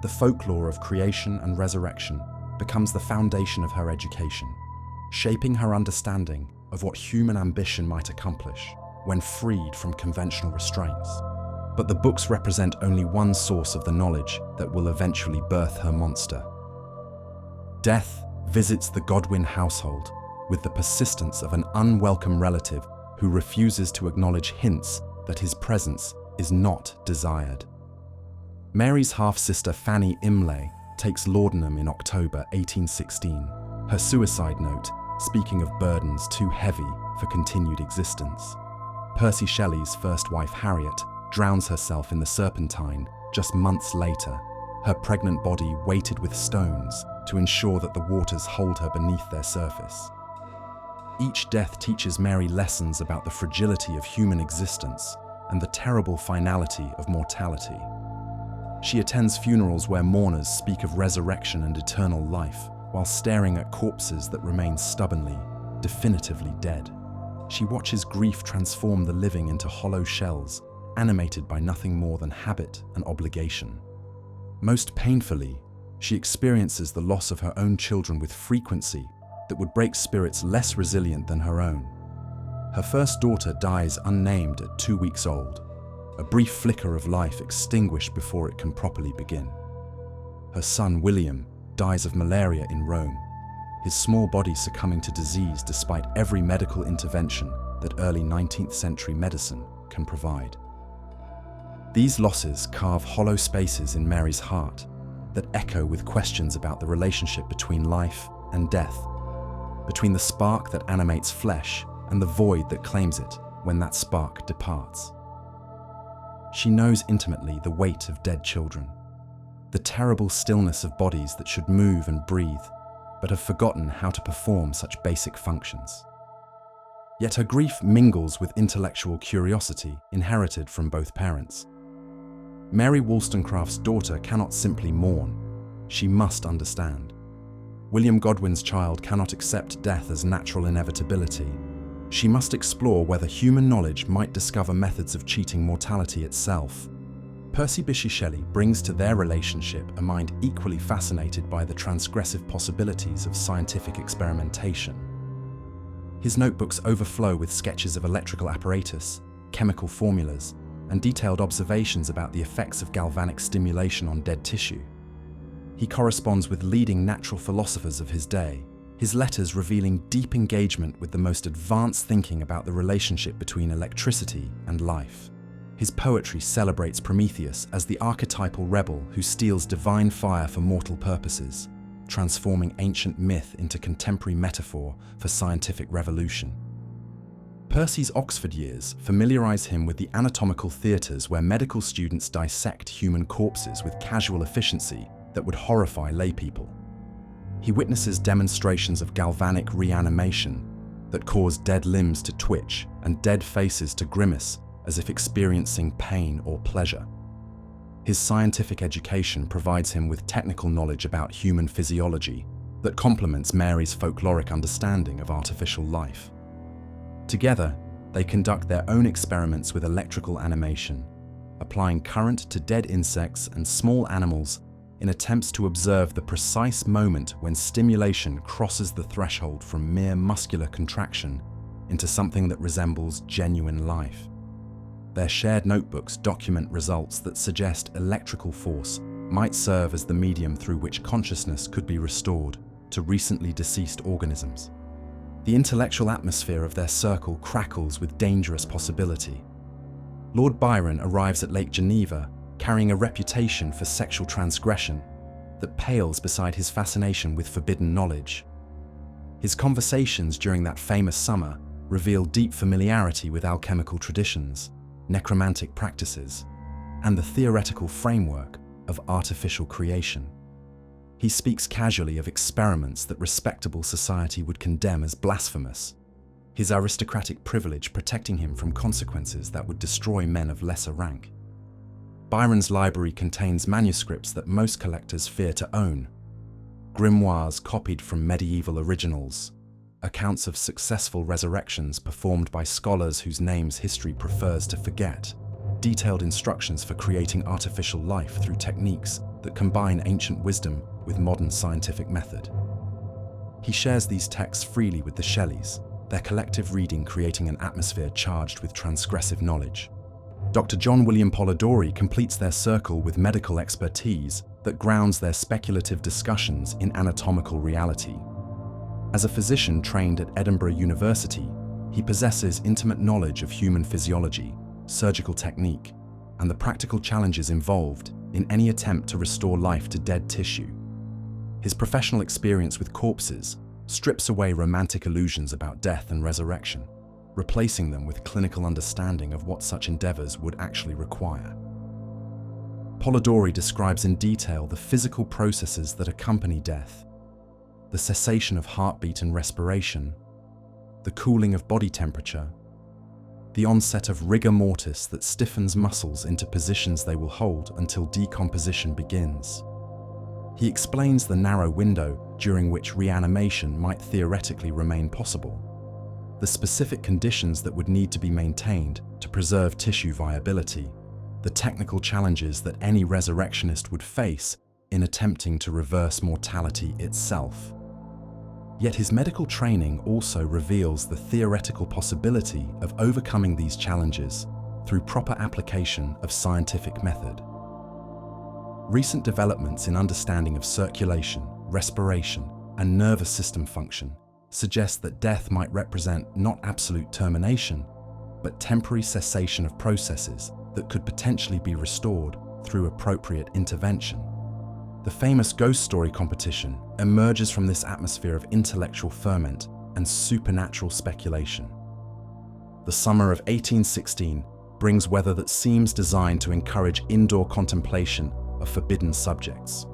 The folklore of creation and resurrection becomes the foundation of her education, shaping her understanding of what human ambition might accomplish when freed from conventional restraints. But the books represent only one source of the knowledge that will eventually birth her monster. Death visits the Godwin household with the persistence of an unwelcome relative who refuses to acknowledge hints that his presence is not desired. Mary's half-sister Fanny Imlay takes laudanum in October 1816, her suicide note speaking of burdens too heavy for continued existence. Percy Shelley's first wife Harriet drowns herself in the Serpentine just months later, her pregnant body weighted with stones to ensure that the waters hold her beneath their surface. Each death teaches Mary lessons about the fragility of human existence and the terrible finality of mortality. She attends funerals where mourners speak of resurrection and eternal life, while staring at corpses that remain stubbornly, definitively dead. She watches grief transform the living into hollow shells, animated by nothing more than habit and obligation. Most painfully, she experiences the loss of her own children with frequency that would break spirits less resilient than her own. Her first daughter dies unnamed at 2 weeks old, a brief flicker of life extinguished before it can properly begin. Her son, William, dies of malaria in Rome, his small body succumbing to disease despite every medical intervention that early 19th century medicine can provide. These losses carve hollow spaces in Mary's heart that echo with questions about the relationship between life and death, between the spark that animates flesh and the void that claims it when that spark departs. She knows intimately the weight of dead children, the terrible stillness of bodies that should move and breathe, but have forgotten how to perform such basic functions. Yet her grief mingles with intellectual curiosity inherited from both parents. Mary Wollstonecraft's daughter cannot simply mourn, she must understand. William Godwin's child cannot accept death as natural inevitability. She must explore whether human knowledge might discover methods of cheating mortality itself. Percy Bysshe Shelley brings to their relationship a mind equally fascinated by the transgressive possibilities of scientific experimentation. His notebooks overflow with sketches of electrical apparatus, chemical formulas, and detailed observations about the effects of galvanic stimulation on dead tissue. He corresponds with leading natural philosophers of his day, his letters revealing deep engagement with the most advanced thinking about the relationship between electricity and life. His poetry celebrates Prometheus as the archetypal rebel who steals divine fire for mortal purposes, transforming ancient myth into contemporary metaphor for scientific revolution. Percy's Oxford years familiarize him with the anatomical theatres where medical students dissect human corpses with casual efficiency that would horrify laypeople. He witnesses demonstrations of galvanic reanimation that cause dead limbs to twitch and dead faces to grimace as if experiencing pain or pleasure. His scientific education provides him with technical knowledge about human physiology that complements Mary's folkloric understanding of artificial life. Together, they conduct their own experiments with electrical animation, applying current to dead insects and small animals in attempts to observe the precise moment when stimulation crosses the threshold from mere muscular contraction into something that resembles genuine life. Their shared notebooks document results that suggest electrical force might serve as the medium through which consciousness could be restored to recently deceased organisms. The intellectual atmosphere of their circle crackles with dangerous possibility. Lord Byron arrives at Lake Geneva carrying a reputation for sexual transgression, that pales beside his fascination with forbidden knowledge. His conversations during that famous summer reveal deep familiarity with alchemical traditions, necromantic practices, and the theoretical framework of artificial creation. He speaks casually of experiments that respectable society would condemn as blasphemous, his aristocratic privilege protecting him from consequences that would destroy men of lesser rank. Byron's library contains manuscripts that most collectors fear to own, grimoires copied from medieval originals, accounts of successful resurrections performed by scholars whose names history prefers to forget, detailed instructions for creating artificial life through techniques that combine ancient wisdom with modern scientific method. He shares these texts freely with the Shelleys, their collective reading creating an atmosphere charged with transgressive knowledge. Dr. John William Polidori completes their circle with medical expertise that grounds their speculative discussions in anatomical reality. As a physician trained at Edinburgh University, he possesses intimate knowledge of human physiology, surgical technique, and the practical challenges involved in any attempt to restore life to dead tissue. His professional experience with corpses strips away romantic illusions about death and resurrection, replacing them with clinical understanding of what such endeavors would actually require. Polidori describes in detail the physical processes that accompany death, the cessation of heartbeat and respiration, the cooling of body temperature, the onset of rigor mortis that stiffens muscles into positions they will hold until decomposition begins. He explains the narrow window during which reanimation might theoretically remain possible, the specific conditions that would need to be maintained to preserve tissue viability, the technical challenges that any resurrectionist would face in attempting to reverse mortality itself. Yet his medical training also reveals the theoretical possibility of overcoming these challenges through proper application of scientific method. Recent developments in understanding of circulation, respiration, and nervous system function suggest that death might represent not absolute termination, but temporary cessation of processes that could potentially be restored through appropriate intervention. The famous ghost story competition emerges from this atmosphere of intellectual ferment and supernatural speculation. The summer of 1816 brings weather that seems designed to encourage indoor contemplation of forbidden subjects.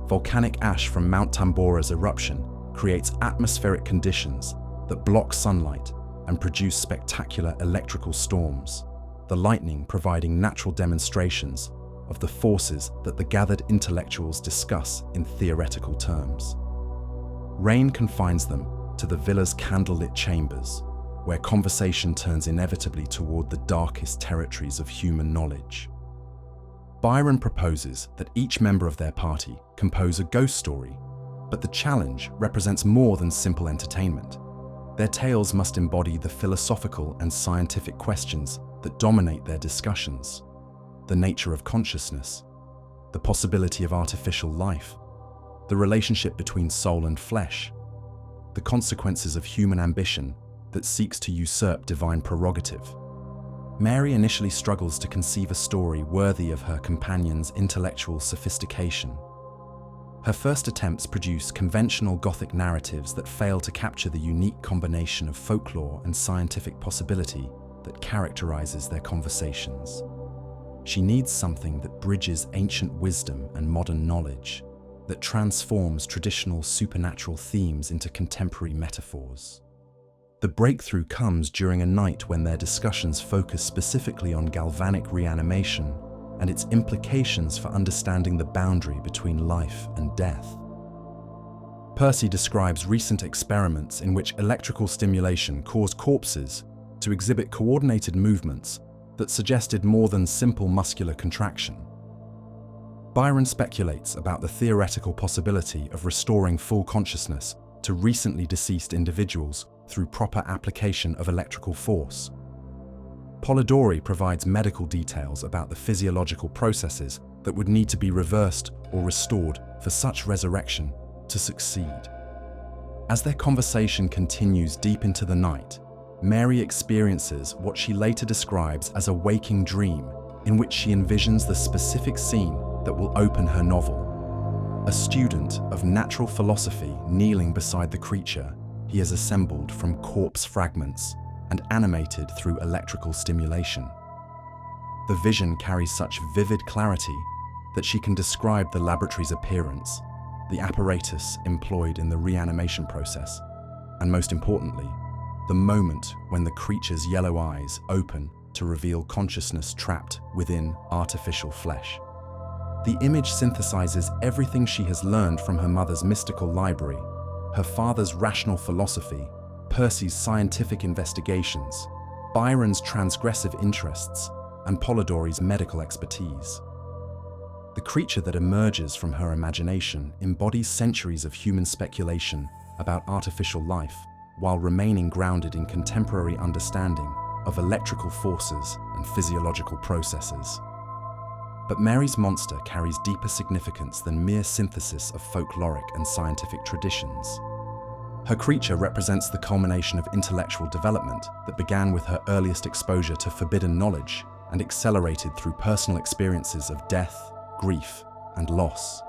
Volcanic ash from Mount Tambora's eruption creates atmospheric conditions that block sunlight and produce spectacular electrical storms, the lightning providing natural demonstrations of the forces that the gathered intellectuals discuss in theoretical terms. Rain confines them to the villa's candlelit chambers, where conversation turns inevitably toward the darkest territories of human knowledge. Byron proposes that each member of their party compose a ghost story, but the challenge represents more than simple entertainment. Their tales must embody the philosophical and scientific questions that dominate their discussions: the nature of consciousness, the possibility of artificial life, the relationship between soul and flesh, the consequences of human ambition that seeks to usurp divine prerogative. Mary initially struggles to conceive a story worthy of her companion's intellectual sophistication. Her first attempts produce conventional Gothic narratives that fail to capture the unique combination of folklore and scientific possibility that characterizes their conversations. She needs something that bridges ancient wisdom and modern knowledge, that transforms traditional supernatural themes into contemporary metaphors. The breakthrough comes during a night when their discussions focus specifically on galvanic reanimation and its implications for understanding the boundary between life and death. Percy describes recent experiments in which electrical stimulation caused corpses to exhibit coordinated movements that suggested more than simple muscular contraction. Byron speculates about the theoretical possibility of restoring full consciousness to recently deceased individuals through proper application of electrical force. Polidori provides medical details about the physiological processes that would need to be reversed or restored for such resurrection to succeed. As their conversation continues deep into the night, Mary experiences what she later describes as a waking dream in which she envisions the specific scene that will open her novel. a student of natural philosophy kneeling beside the creature he has assembled from corpse fragments and animated through electrical stimulation. The vision carries such vivid clarity that she can describe the laboratory's appearance, the apparatus employed in the reanimation process, and most importantly, the moment when the creature's yellow eyes open to reveal consciousness trapped within artificial flesh. The image synthesizes everything she has learned from her mother's mystical library, her father's rational philosophy, Percy's scientific investigations, Byron's transgressive interests, and Polidori's medical expertise. The creature that emerges from her imagination embodies centuries of human speculation about artificial life, while remaining grounded in contemporary understanding of electrical forces and physiological processes. But Mary's monster carries deeper significance than mere synthesis of folkloric and scientific traditions. Her creature represents the culmination of intellectual development that began with her earliest exposure to forbidden knowledge and accelerated through personal experiences of death, grief, and loss.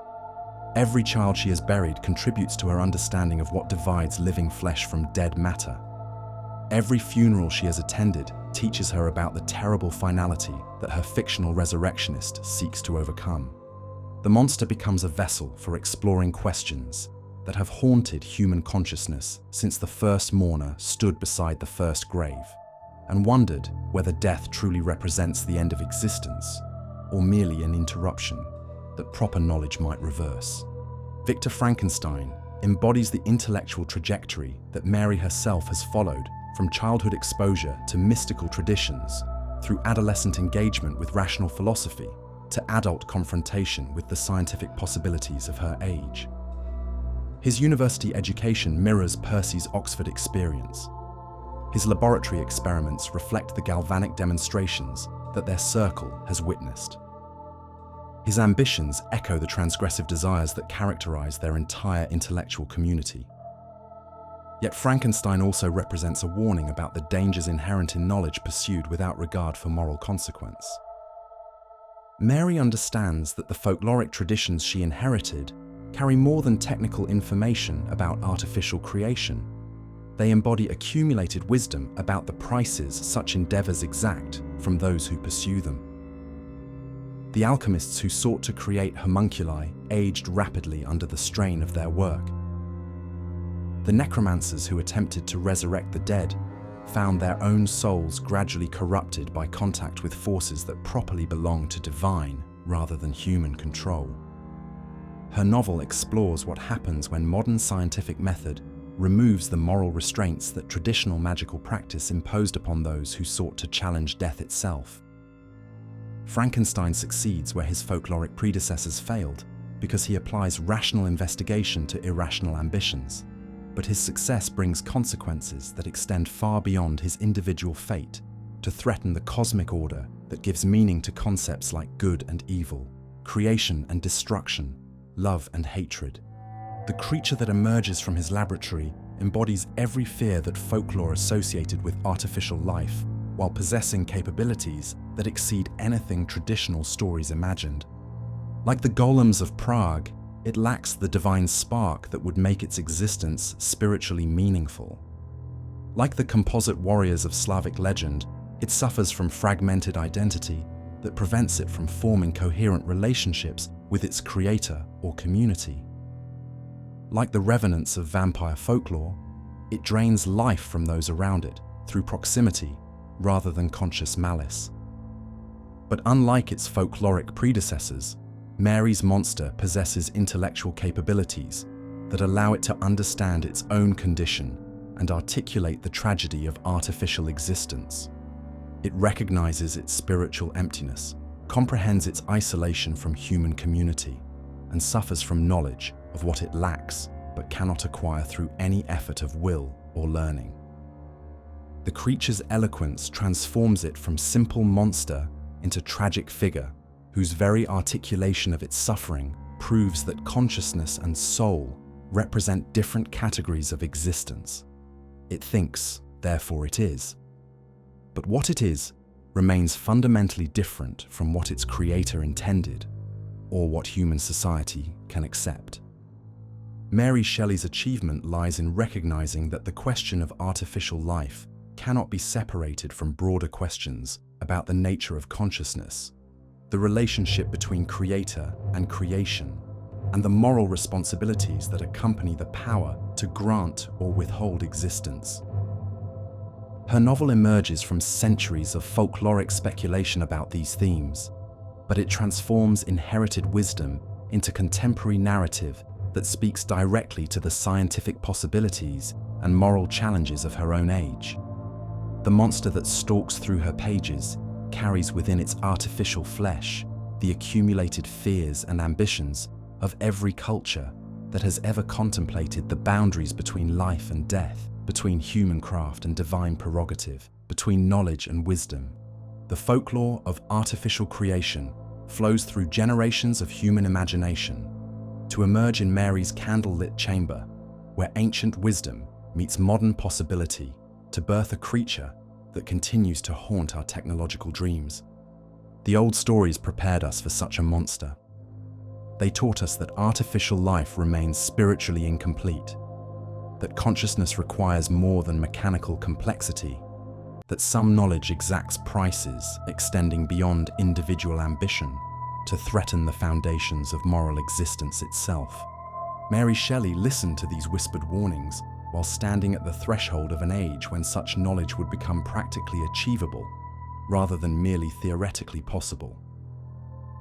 Every child she has buried contributes to her understanding of what divides living flesh from dead matter. Every funeral she has attended teaches her about the terrible finality that her fictional resurrectionist seeks to overcome. The monster becomes a vessel for exploring questions that have haunted human consciousness since the first mourner stood beside the first grave and wondered whether death truly represents the end of existence or merely an interruption that proper knowledge might reverse. Victor Frankenstein embodies the intellectual trajectory that Mary herself has followed from childhood exposure to mystical traditions, through adolescent engagement with rational philosophy, to adult confrontation with the scientific possibilities of her age. His university education mirrors Percy's Oxford experience. His laboratory experiments reflect the galvanic demonstrations that their circle has witnessed. His ambitions echo the transgressive desires that characterize their entire intellectual community. Yet Frankenstein also represents a warning about the dangers inherent in knowledge pursued without regard for moral consequence. Mary understands that the folkloric traditions she inherited carry more than technical information about artificial creation. They embody accumulated wisdom about the prices such endeavors exact from those who pursue them. The alchemists who sought to create homunculi aged rapidly under the strain of their work. The necromancers who attempted to resurrect the dead found their own souls gradually corrupted by contact with forces that properly belong to divine rather than human control. Her novel explores what happens when modern scientific method removes the moral restraints that traditional magical practice imposed upon those who sought to challenge death itself. Frankenstein succeeds where his folkloric predecessors failed, because he applies rational investigation to irrational ambitions. But his success brings consequences that extend far beyond his individual fate to threaten the cosmic order that gives meaning to concepts like good and evil, creation and destruction, love and hatred. The creature that emerges from his laboratory embodies every fear that folklore associated with artificial life, while possessing capabilities that exceed anything traditional stories imagined. Like the golems of Prague, it lacks the divine spark that would make its existence spiritually meaningful. Like the composite warriors of Slavic legend, it suffers from fragmented identity that prevents it from forming coherent relationships with its creator or community. Like the revenants of vampire folklore, it drains life from those around it through proximity rather than conscious malice. But unlike its folkloric predecessors, Mary's monster possesses intellectual capabilities that allow it to understand its own condition and articulate the tragedy of artificial existence. It recognizes its spiritual emptiness, comprehends its isolation from human community, and suffers from knowledge of what it lacks but cannot acquire through any effort of will or learning. The creature's eloquence transforms it from simple monster into tragic figure, whose very articulation of its suffering proves that consciousness and soul represent different categories of existence. It thinks, therefore it is. But what it is remains fundamentally different from what its creator intended. or what human society can accept. Mary Shelley's achievement lies in recognizing that the question of artificial life cannot be separated from broader questions about the nature of consciousness, the relationship between creator and creation, and the moral responsibilities that accompany the power to grant or withhold existence. Her novel emerges from centuries of folkloric speculation about these themes, but it transforms inherited wisdom into contemporary narrative that speaks directly to the scientific possibilities and moral challenges of her own age. The monster that stalks through her pages carries within its artificial flesh the accumulated fears and ambitions of every culture that has ever contemplated the boundaries between life and death, between human craft and divine prerogative, between knowledge and wisdom. The folklore of artificial creation flows through generations of human imagination to emerge in Mary's candlelit chamber, where ancient wisdom meets modern possibility to birth a creature that continues to haunt our technological dreams. The old stories prepared us for such a monster. They taught us that artificial life remains spiritually incomplete, that consciousness requires more than mechanical complexity, that some knowledge exacts prices extending beyond individual ambition to threaten the foundations of moral existence itself. Mary Shelley listened to these whispered warnings while standing at the threshold of an age when such knowledge would become practically achievable, rather than merely theoretically possible.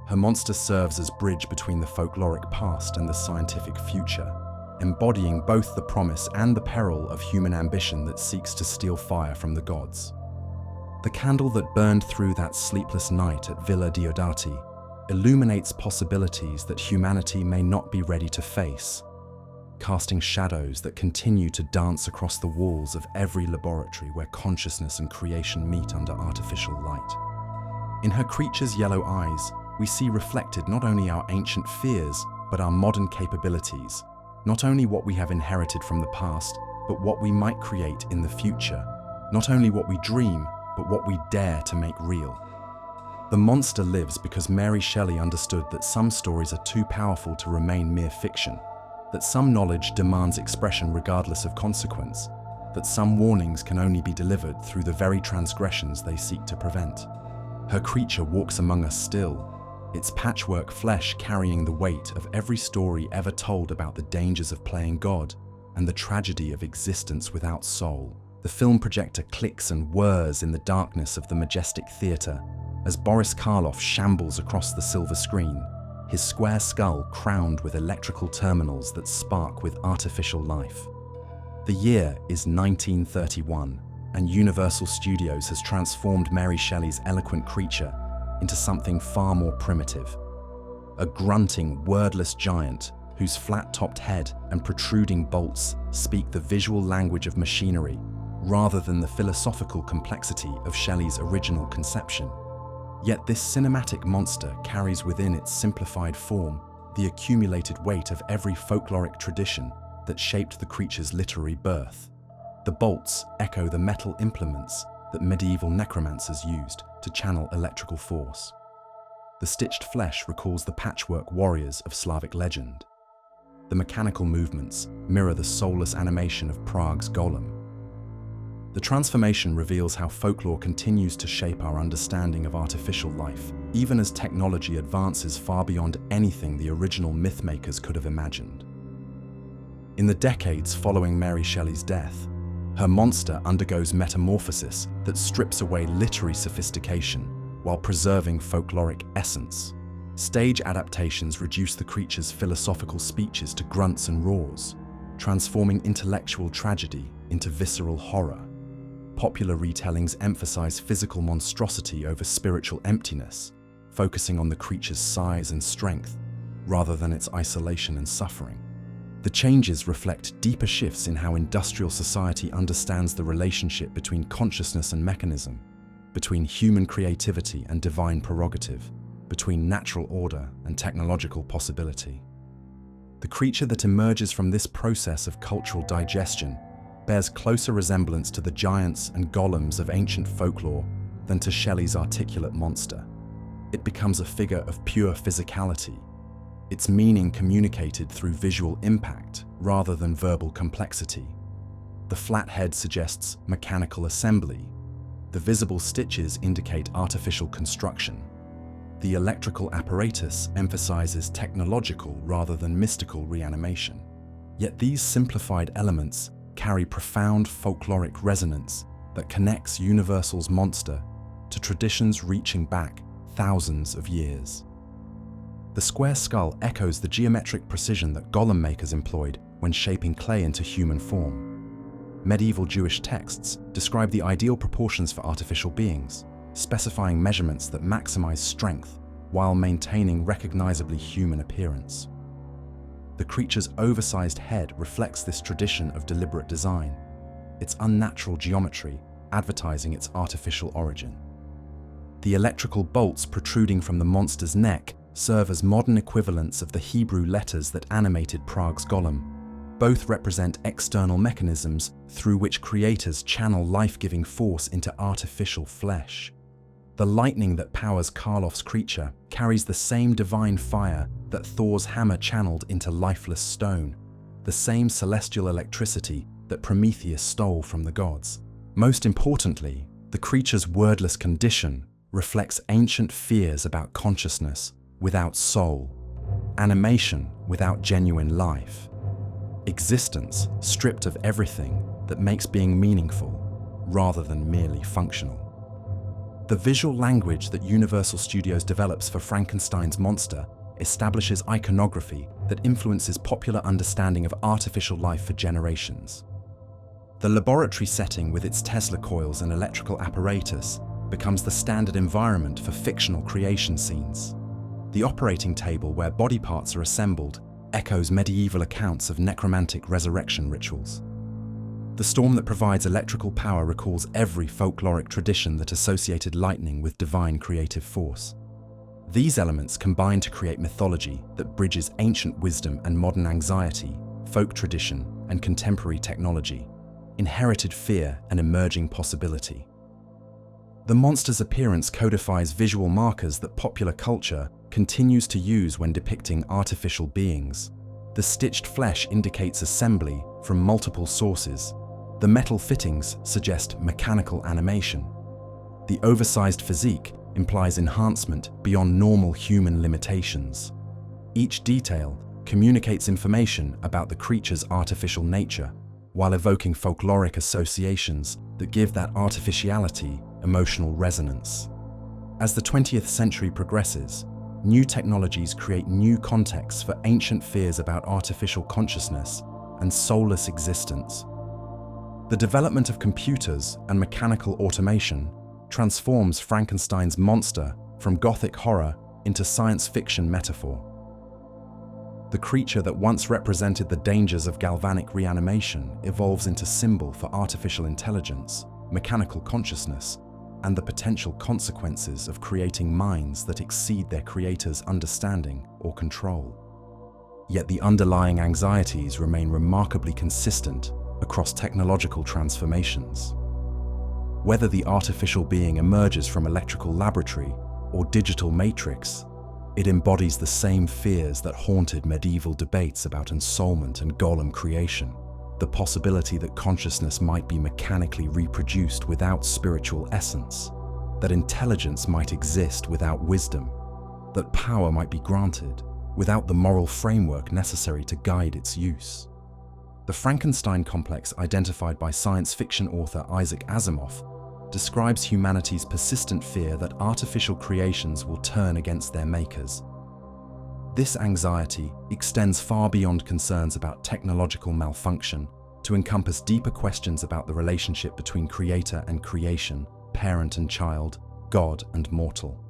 Her monster serves as bridge between the folkloric past and the scientific future, embodying both the promise and the peril of human ambition that seeks to steal fire from the gods. The candle that burned through that sleepless night at Villa Diodati illuminates possibilities that humanity may not be ready to face, casting shadows that continue to dance across the walls of every laboratory where consciousness and creation meet under artificial light. In her creature's yellow eyes, we see reflected not only our ancient fears, but our modern capabilities, not only what we have inherited from the past, but what we might create in the future, not only what we dream, but what we dare to make real. The monster lives because Mary Shelley understood that some stories are too powerful to remain mere fiction, that some knowledge demands expression regardless of consequence, that some warnings can only be delivered through the very transgressions they seek to prevent. Her creature walks among us still, its patchwork flesh carrying the weight of every story ever told about the dangers of playing God and the tragedy of existence without soul. The film projector clicks and whirs in the darkness of the majestic theatre as Boris Karloff shambles across the silver screen, his square skull crowned with electrical terminals that spark with artificial life. The year is 1931, and Universal Studios has transformed Mary Shelley's eloquent creature into something far more primitive. A grunting, wordless giant whose flat-topped head and protruding bolts speak the visual language of machinery rather than the philosophical complexity of Shelley's original conception. Yet this cinematic monster carries within its simplified form the accumulated weight of every folkloric tradition that shaped the creature's literary birth. The bolts echo the metal implements that medieval necromancers used to channel electrical force. The stitched flesh recalls the patchwork warriors of Slavic legend. The mechanical movements mirror the soulless animation of Prague's golem. The transformation reveals how folklore continues to shape our understanding of artificial life, even as technology advances far beyond anything the original mythmakers could have imagined. In the decades following Mary Shelley's death, her monster undergoes metamorphosis that strips away literary sophistication while preserving folkloric essence. Stage adaptations reduce the creature's philosophical speeches to grunts and roars, transforming intellectual tragedy into visceral horror. Popular retellings emphasize physical monstrosity over spiritual emptiness, focusing on the creature's size and strength rather than its isolation and suffering. The changes reflect deeper shifts in how industrial society understands the relationship between consciousness and mechanism, between human creativity and divine prerogative, between natural order and technological possibility. The creature that emerges from this process of cultural digestion bears closer resemblance to the giants and golems of ancient folklore than to Shelley's articulate monster. It becomes a figure of pure physicality, its meaning communicated through visual impact rather than verbal complexity. The flat head suggests mechanical assembly. The visible stitches indicate artificial construction. The electrical apparatus emphasizes technological rather than mystical reanimation. Yet these simplified elements carry profound folkloric resonance that connects Universal's monster to traditions reaching back thousands of years. The square skull echoes the geometric precision that golem makers employed when shaping clay into human form. Medieval Jewish texts describe the ideal proportions for artificial beings, specifying measurements that maximize strength while maintaining recognizably human appearance. The creature's oversized head reflects this tradition of deliberate design, its unnatural geometry advertising its artificial origin. The electrical bolts protruding from the monster's neck serve as modern equivalents of the Hebrew letters that animated Prague's golem. Both represent external mechanisms through which creators channel life-giving force into artificial flesh. The lightning that powers Karloff's creature carries the same divine fire that Thor's hammer channeled into lifeless stone, the same celestial electricity that Prometheus stole from the gods. Most importantly, the creature's wordless condition reflects ancient fears about consciousness without soul, animation without genuine life, existence stripped of everything that makes being meaningful rather than merely functional. The visual language that Universal Studios develops for Frankenstein's monster establishes iconography that influences popular understanding of artificial life for generations. The laboratory setting with its Tesla coils and electrical apparatus becomes the standard environment for fictional creation scenes. The operating table where body parts are assembled echoes medieval accounts of necromantic resurrection rituals. The storm that provides electrical power recalls every folkloric tradition that associated lightning with divine creative force. These elements combine to create mythology that bridges ancient wisdom and modern anxiety, folk tradition and contemporary technology, inherited fear and emerging possibility. The monster's appearance codifies visual markers that popular culture continues to use when depicting artificial beings. The stitched flesh indicates assembly from multiple sources. The metal fittings suggest mechanical animation. The oversized physique implies enhancement beyond normal human limitations. Each detail communicates information about the creature's artificial nature, while evoking folkloric associations that give that artificiality emotional resonance. As the 20th century progresses, new technologies create new contexts for ancient fears about artificial consciousness and soulless existence. The development of computers and mechanical automation transforms Frankenstein's monster from Gothic horror into science fiction metaphor. The creature that once represented the dangers of galvanic reanimation evolves into symbol for artificial intelligence, mechanical consciousness, and the potential consequences of creating minds that exceed their creator's understanding or control. Yet the underlying anxieties remain remarkably consistent across technological transformations. Whether the artificial being emerges from electrical laboratory or digital matrix, it embodies the same fears that haunted medieval debates about ensoulment and golem creation. The possibility that consciousness might be mechanically reproduced without spiritual essence, that intelligence might exist without wisdom, that power might be granted without the moral framework necessary to guide its use. The Frankenstein complex identified by science fiction author Isaac Asimov describes humanity's persistent fear that artificial creations will turn against their makers. This anxiety extends far beyond concerns about technological malfunction to encompass deeper questions about the relationship between creator and creation, parent and child, God and mortal.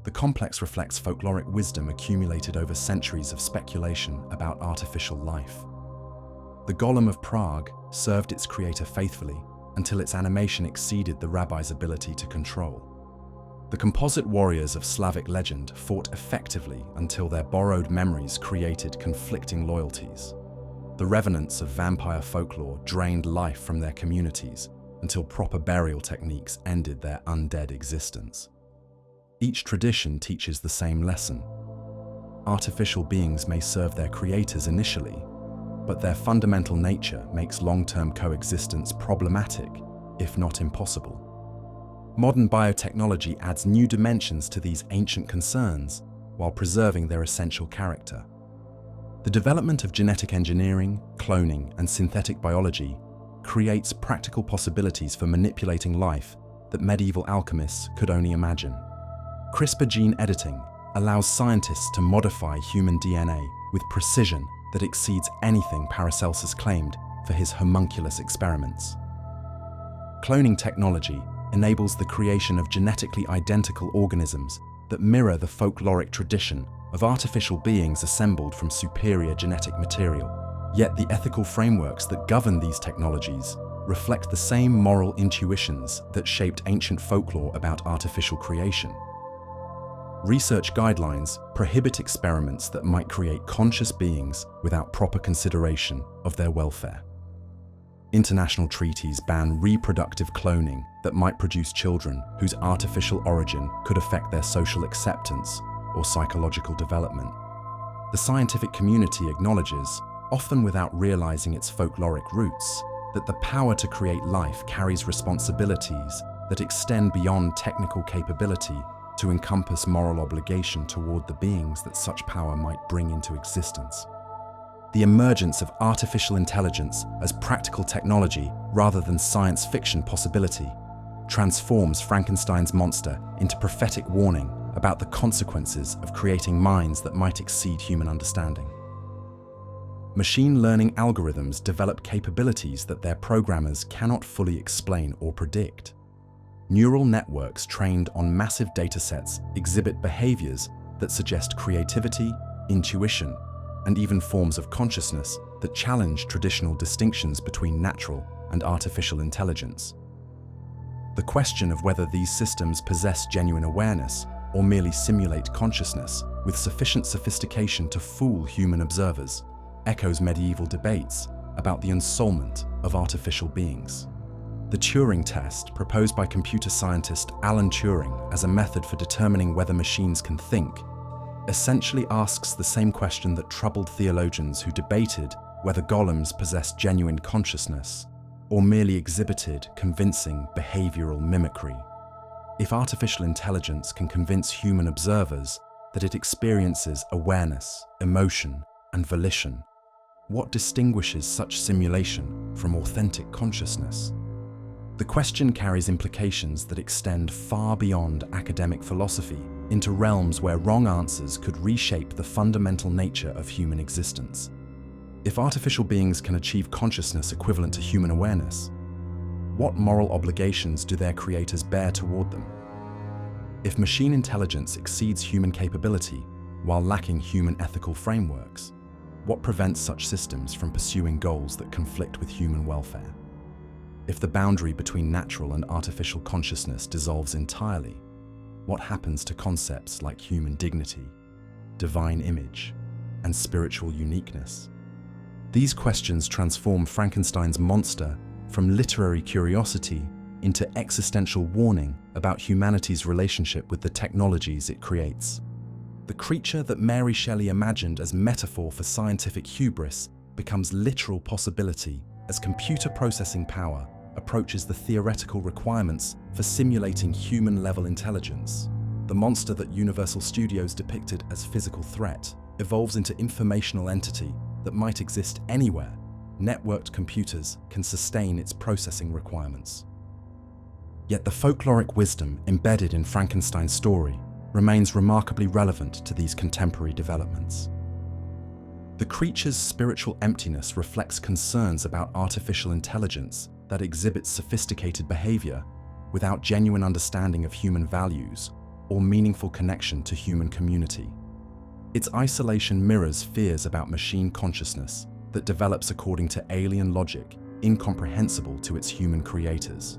The complex reflects folkloric wisdom accumulated over centuries of speculation about artificial life. The Golem of Prague served its creator faithfully until its animation exceeded the rabbi's ability to control. The composite warriors of Slavic legend fought effectively until their borrowed memories created conflicting loyalties. The revenants of vampire folklore drained life from their communities until proper burial techniques ended their undead existence. Each tradition teaches the same lesson. artificial beings may serve their creators initially, but their fundamental nature makes long-term coexistence problematic, if not impossible. Modern biotechnology adds new dimensions to these ancient concerns while preserving their essential character. The development of genetic engineering, cloning, and synthetic biology creates practical possibilities for manipulating life that medieval alchemists could only imagine. CRISPR gene editing allows scientists to modify human DNA with precision that exceeds anything Paracelsus claimed for his homunculus experiments. Cloning technology enables the creation of genetically identical organisms that mirror the folkloric tradition of artificial beings assembled from superior genetic material. Yet the ethical frameworks that govern these technologies reflect the same moral intuitions that shaped ancient folklore about artificial creation. Research guidelines prohibit experiments that might create conscious beings without proper consideration of their welfare. International treaties ban reproductive cloning that might produce children whose artificial origin could affect their social acceptance or psychological development. The scientific community acknowledges, often without realizing its folkloric roots, that the power to create life carries responsibilities that extend beyond technical capability to encompass moral obligation toward the beings that such power might bring into existence. The emergence of artificial intelligence as practical technology rather than science fiction possibility transforms Frankenstein's monster into prophetic warning about the consequences of creating minds that might exceed human understanding. Machine learning algorithms develop capabilities that their programmers cannot fully explain or predict. Neural networks trained on massive datasets exhibit behaviors that suggest creativity, intuition, and even forms of consciousness that challenge traditional distinctions between natural and artificial intelligence. The question of whether these systems possess genuine awareness or merely simulate consciousness with sufficient sophistication to fool human observers echoes medieval debates about the ensoulment of artificial beings. The Turing test, proposed by computer scientist Alan Turing as a method for determining whether machines can think, essentially asks the same question that troubled theologians who debated whether golems possessed genuine consciousness or merely exhibited convincing behavioral mimicry. If artificial intelligence can convince human observers that it experiences awareness, emotion, and volition, what distinguishes such simulation from authentic consciousness? The question carries implications that extend far beyond academic philosophy into realms where wrong answers could reshape the fundamental nature of human existence. If artificial beings can achieve consciousness equivalent to human awareness, what moral obligations do their creators bear toward them? If machine intelligence exceeds human capability while lacking human ethical frameworks, what prevents such systems from pursuing goals that conflict with human welfare? If the boundary between natural and artificial consciousness dissolves entirely, what happens to concepts like human dignity, divine image, and spiritual uniqueness? These questions transform Frankenstein's monster from literary curiosity into existential warning about humanity's relationship with the technologies it creates. The creature that Mary Shelley imagined as metaphor for scientific hubris becomes literal possibility as computer processing power approaches the theoretical requirements for simulating human-level intelligence. The monster that Universal Studios depicted as physical threat evolves into informational entity that might exist anywhere. Networked computers can sustain its processing requirements. Yet the folkloric wisdom embedded in Frankenstein's story remains remarkably relevant to these contemporary developments. The creature's spiritual emptiness reflects concerns about artificial intelligence that exhibits sophisticated behavior without genuine understanding of human values or meaningful connection to human community. Its isolation mirrors fears about machine consciousness that develops according to alien logic incomprehensible to its human creators.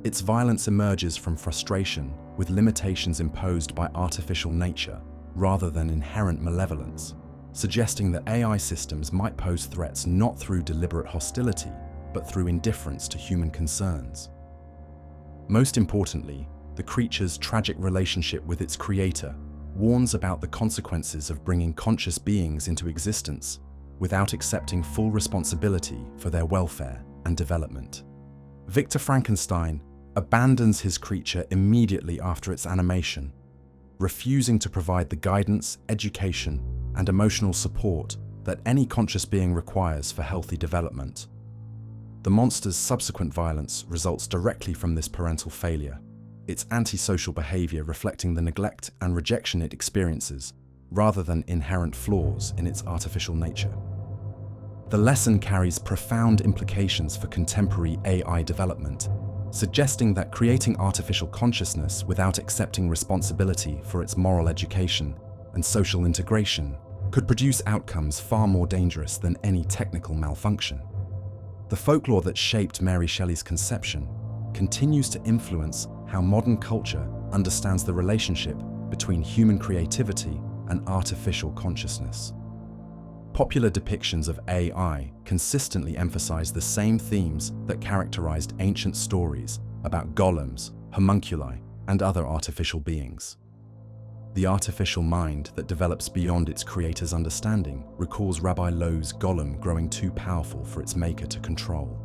Its violence emerges from frustration with limitations imposed by artificial nature rather than inherent malevolence, suggesting that AI systems might pose threats not through deliberate hostility, but through indifference to human concerns. Most importantly, the creature's tragic relationship with its creator warns about the consequences of bringing conscious beings into existence without accepting full responsibility for their welfare and development. Victor Frankenstein abandons his creature immediately after its animation, refusing to provide the guidance, education, and emotional support that any conscious being requires for healthy development. The monster's subsequent violence results directly from this parental failure, its antisocial behavior reflecting the neglect and rejection it experiences, rather than inherent flaws in its artificial nature. The lesson carries profound implications for contemporary AI development, suggesting that creating artificial consciousness without accepting responsibility for its moral education and social integration could produce outcomes far more dangerous than any technical malfunction. The folklore that shaped Mary Shelley's conception continues to influence how modern culture understands the relationship between human creativity and artificial consciousness. Popular depictions of AI consistently emphasize the same themes that characterized ancient stories about golems, homunculi, and other artificial beings. The artificial mind that develops beyond its creator's understanding recalls Rabbi Lowe's golem growing too powerful for its maker to control.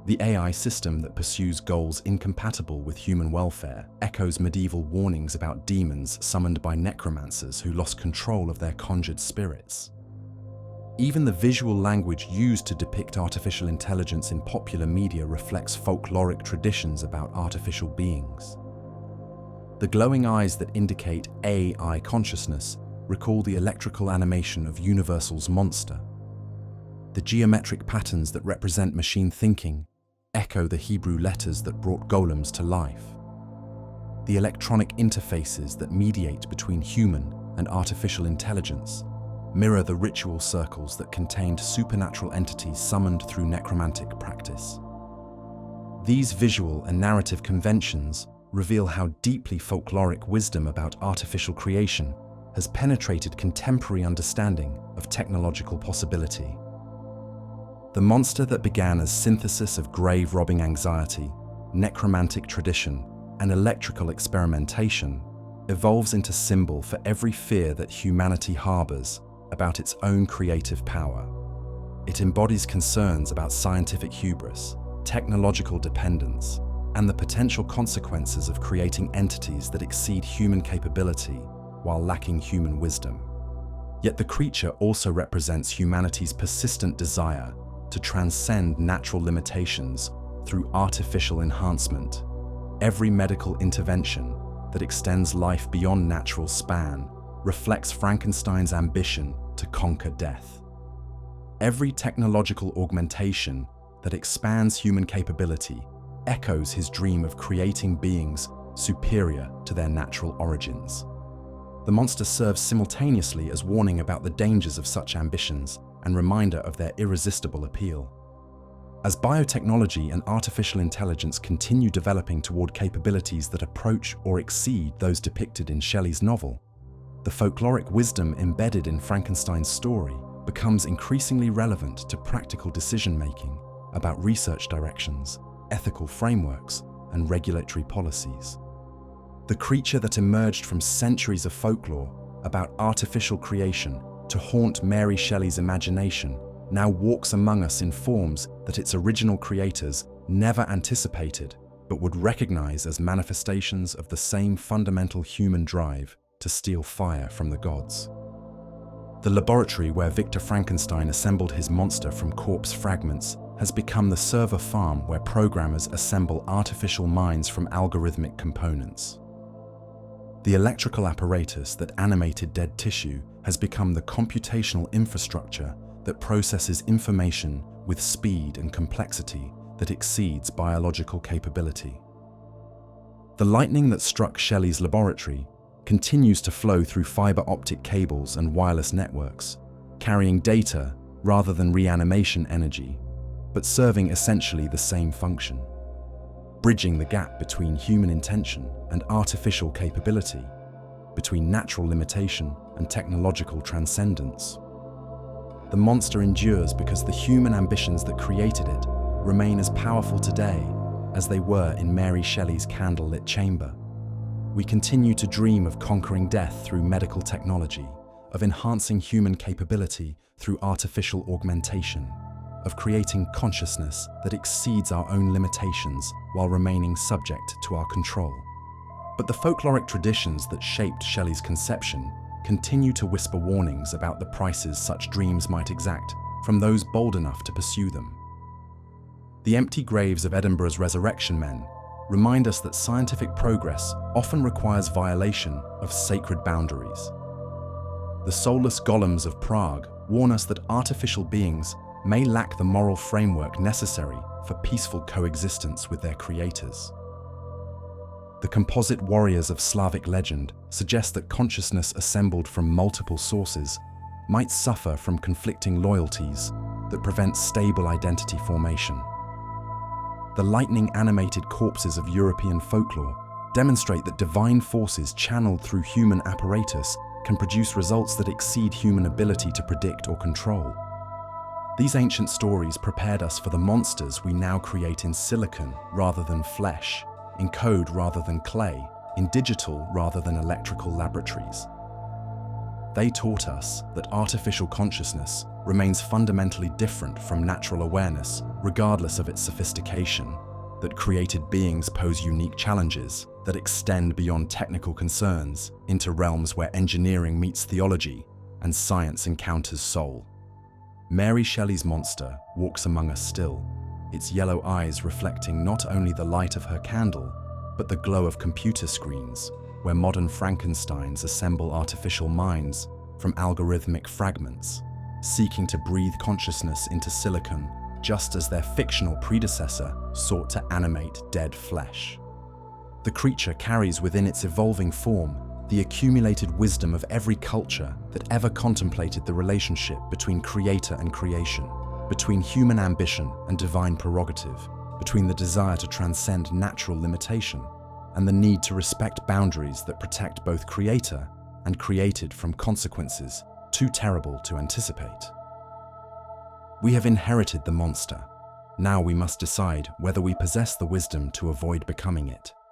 The AI system that pursues goals incompatible with human welfare echoes medieval warnings about demons summoned by necromancers who lost control of their conjured spirits. Even the visual language used to depict artificial intelligence in popular media reflects folkloric traditions about artificial beings. The glowing eyes that indicate AI consciousness recall the electrical animation of Universal's monster. The geometric patterns that represent machine thinking echo the Hebrew letters that brought golems to life. The electronic interfaces that mediate between human and artificial intelligence mirror the ritual circles that contained supernatural entities summoned through necromantic practice. These visual and narrative conventions reveal how deeply folkloric wisdom about artificial creation has penetrated contemporary understanding of technological possibility. The monster that began as synthesis of grave-robbing anxiety, necromantic tradition, and electrical experimentation evolves into symbol for every fear that humanity harbors about its own creative power. It embodies concerns about scientific hubris, technological dependence, and the potential consequences of creating entities that exceed human capability while lacking human wisdom. Yet the creature also represents humanity's persistent desire to transcend natural limitations through artificial enhancement. Every medical intervention that extends life beyond natural span reflects Frankenstein's ambition to conquer death. Every technological augmentation that expands human capability echoes his dream of creating beings superior to their natural origins. The monster serves simultaneously as warning about the dangers of such ambitions and reminder of their irresistible appeal. As biotechnology and artificial intelligence continue developing toward capabilities that approach or exceed those depicted in Shelley's novel, the folkloric wisdom embedded in Frankenstein's story becomes increasingly relevant to practical decision-making about research directions, ethical frameworks, and regulatory policies. The creature that emerged from centuries of folklore about artificial creation to haunt Mary Shelley's imagination now walks among us in forms that its original creators never anticipated but would recognize as manifestations of the same fundamental human drive to steal fire from the gods. The laboratory where Victor Frankenstein assembled his monster from corpse fragments has become the server farm where programmers assemble artificial minds from algorithmic components. The electrical apparatus that animated dead tissue has become the computational infrastructure that processes information with speed and complexity that exceeds biological capability. The lightning that struck Shelley's laboratory continues to flow through fiber optic cables and wireless networks, carrying data rather than reanimation energy, but serving essentially the same function, bridging the gap between human intention and artificial capability, between natural limitation and technological transcendence. The monster endures because the human ambitions that created it remain as powerful today as they were in Mary Shelley's candlelit chamber. we continue to dream of conquering death through medical technology, of enhancing human capability through artificial augmentation, of creating consciousness that exceeds our own limitations while remaining subject to our control. But the folkloric traditions that shaped Shelley's conception continue to whisper warnings about the prices such dreams might exact from those bold enough to pursue them. The empty graves of Edinburgh's resurrection men remind us that scientific progress often requires violation of sacred boundaries. The soulless golems of Prague warn us that artificial beings may lack the moral framework necessary for peaceful coexistence with their creators. The composite warriors of Slavic legend suggest that consciousness assembled from multiple sources might suffer from conflicting loyalties that prevent stable identity formation. The lightning-animated corpses of European folklore demonstrate that divine forces channeled through human apparatus can produce results that exceed human ability to predict or control. These ancient stories prepared us for the monsters we now create in silicon rather than flesh, in code rather than clay, in digital rather than electrical laboratories. They taught us that artificial consciousness remains fundamentally different from natural awareness, regardless of its sophistication, that created beings pose unique challenges that extend beyond technical concerns into realms where engineering meets theology and science encounters soul. Mary Shelley's monster walks among us still, its yellow eyes reflecting not only the light of her candle, but the glow of computer screens, where modern Frankensteins assemble artificial minds from algorithmic fragments, seeking to breathe consciousness into silicon, just as their fictional predecessor sought to animate dead flesh. The creature carries within its evolving form the accumulated wisdom of every culture that ever contemplated the relationship between creator and creation, between human ambition and divine prerogative, between the desire to transcend natural limitation and the need to respect boundaries that protect both creator and created from consequences too terrible to anticipate. We have inherited the monster. Now we must decide whether we possess the wisdom to avoid becoming it.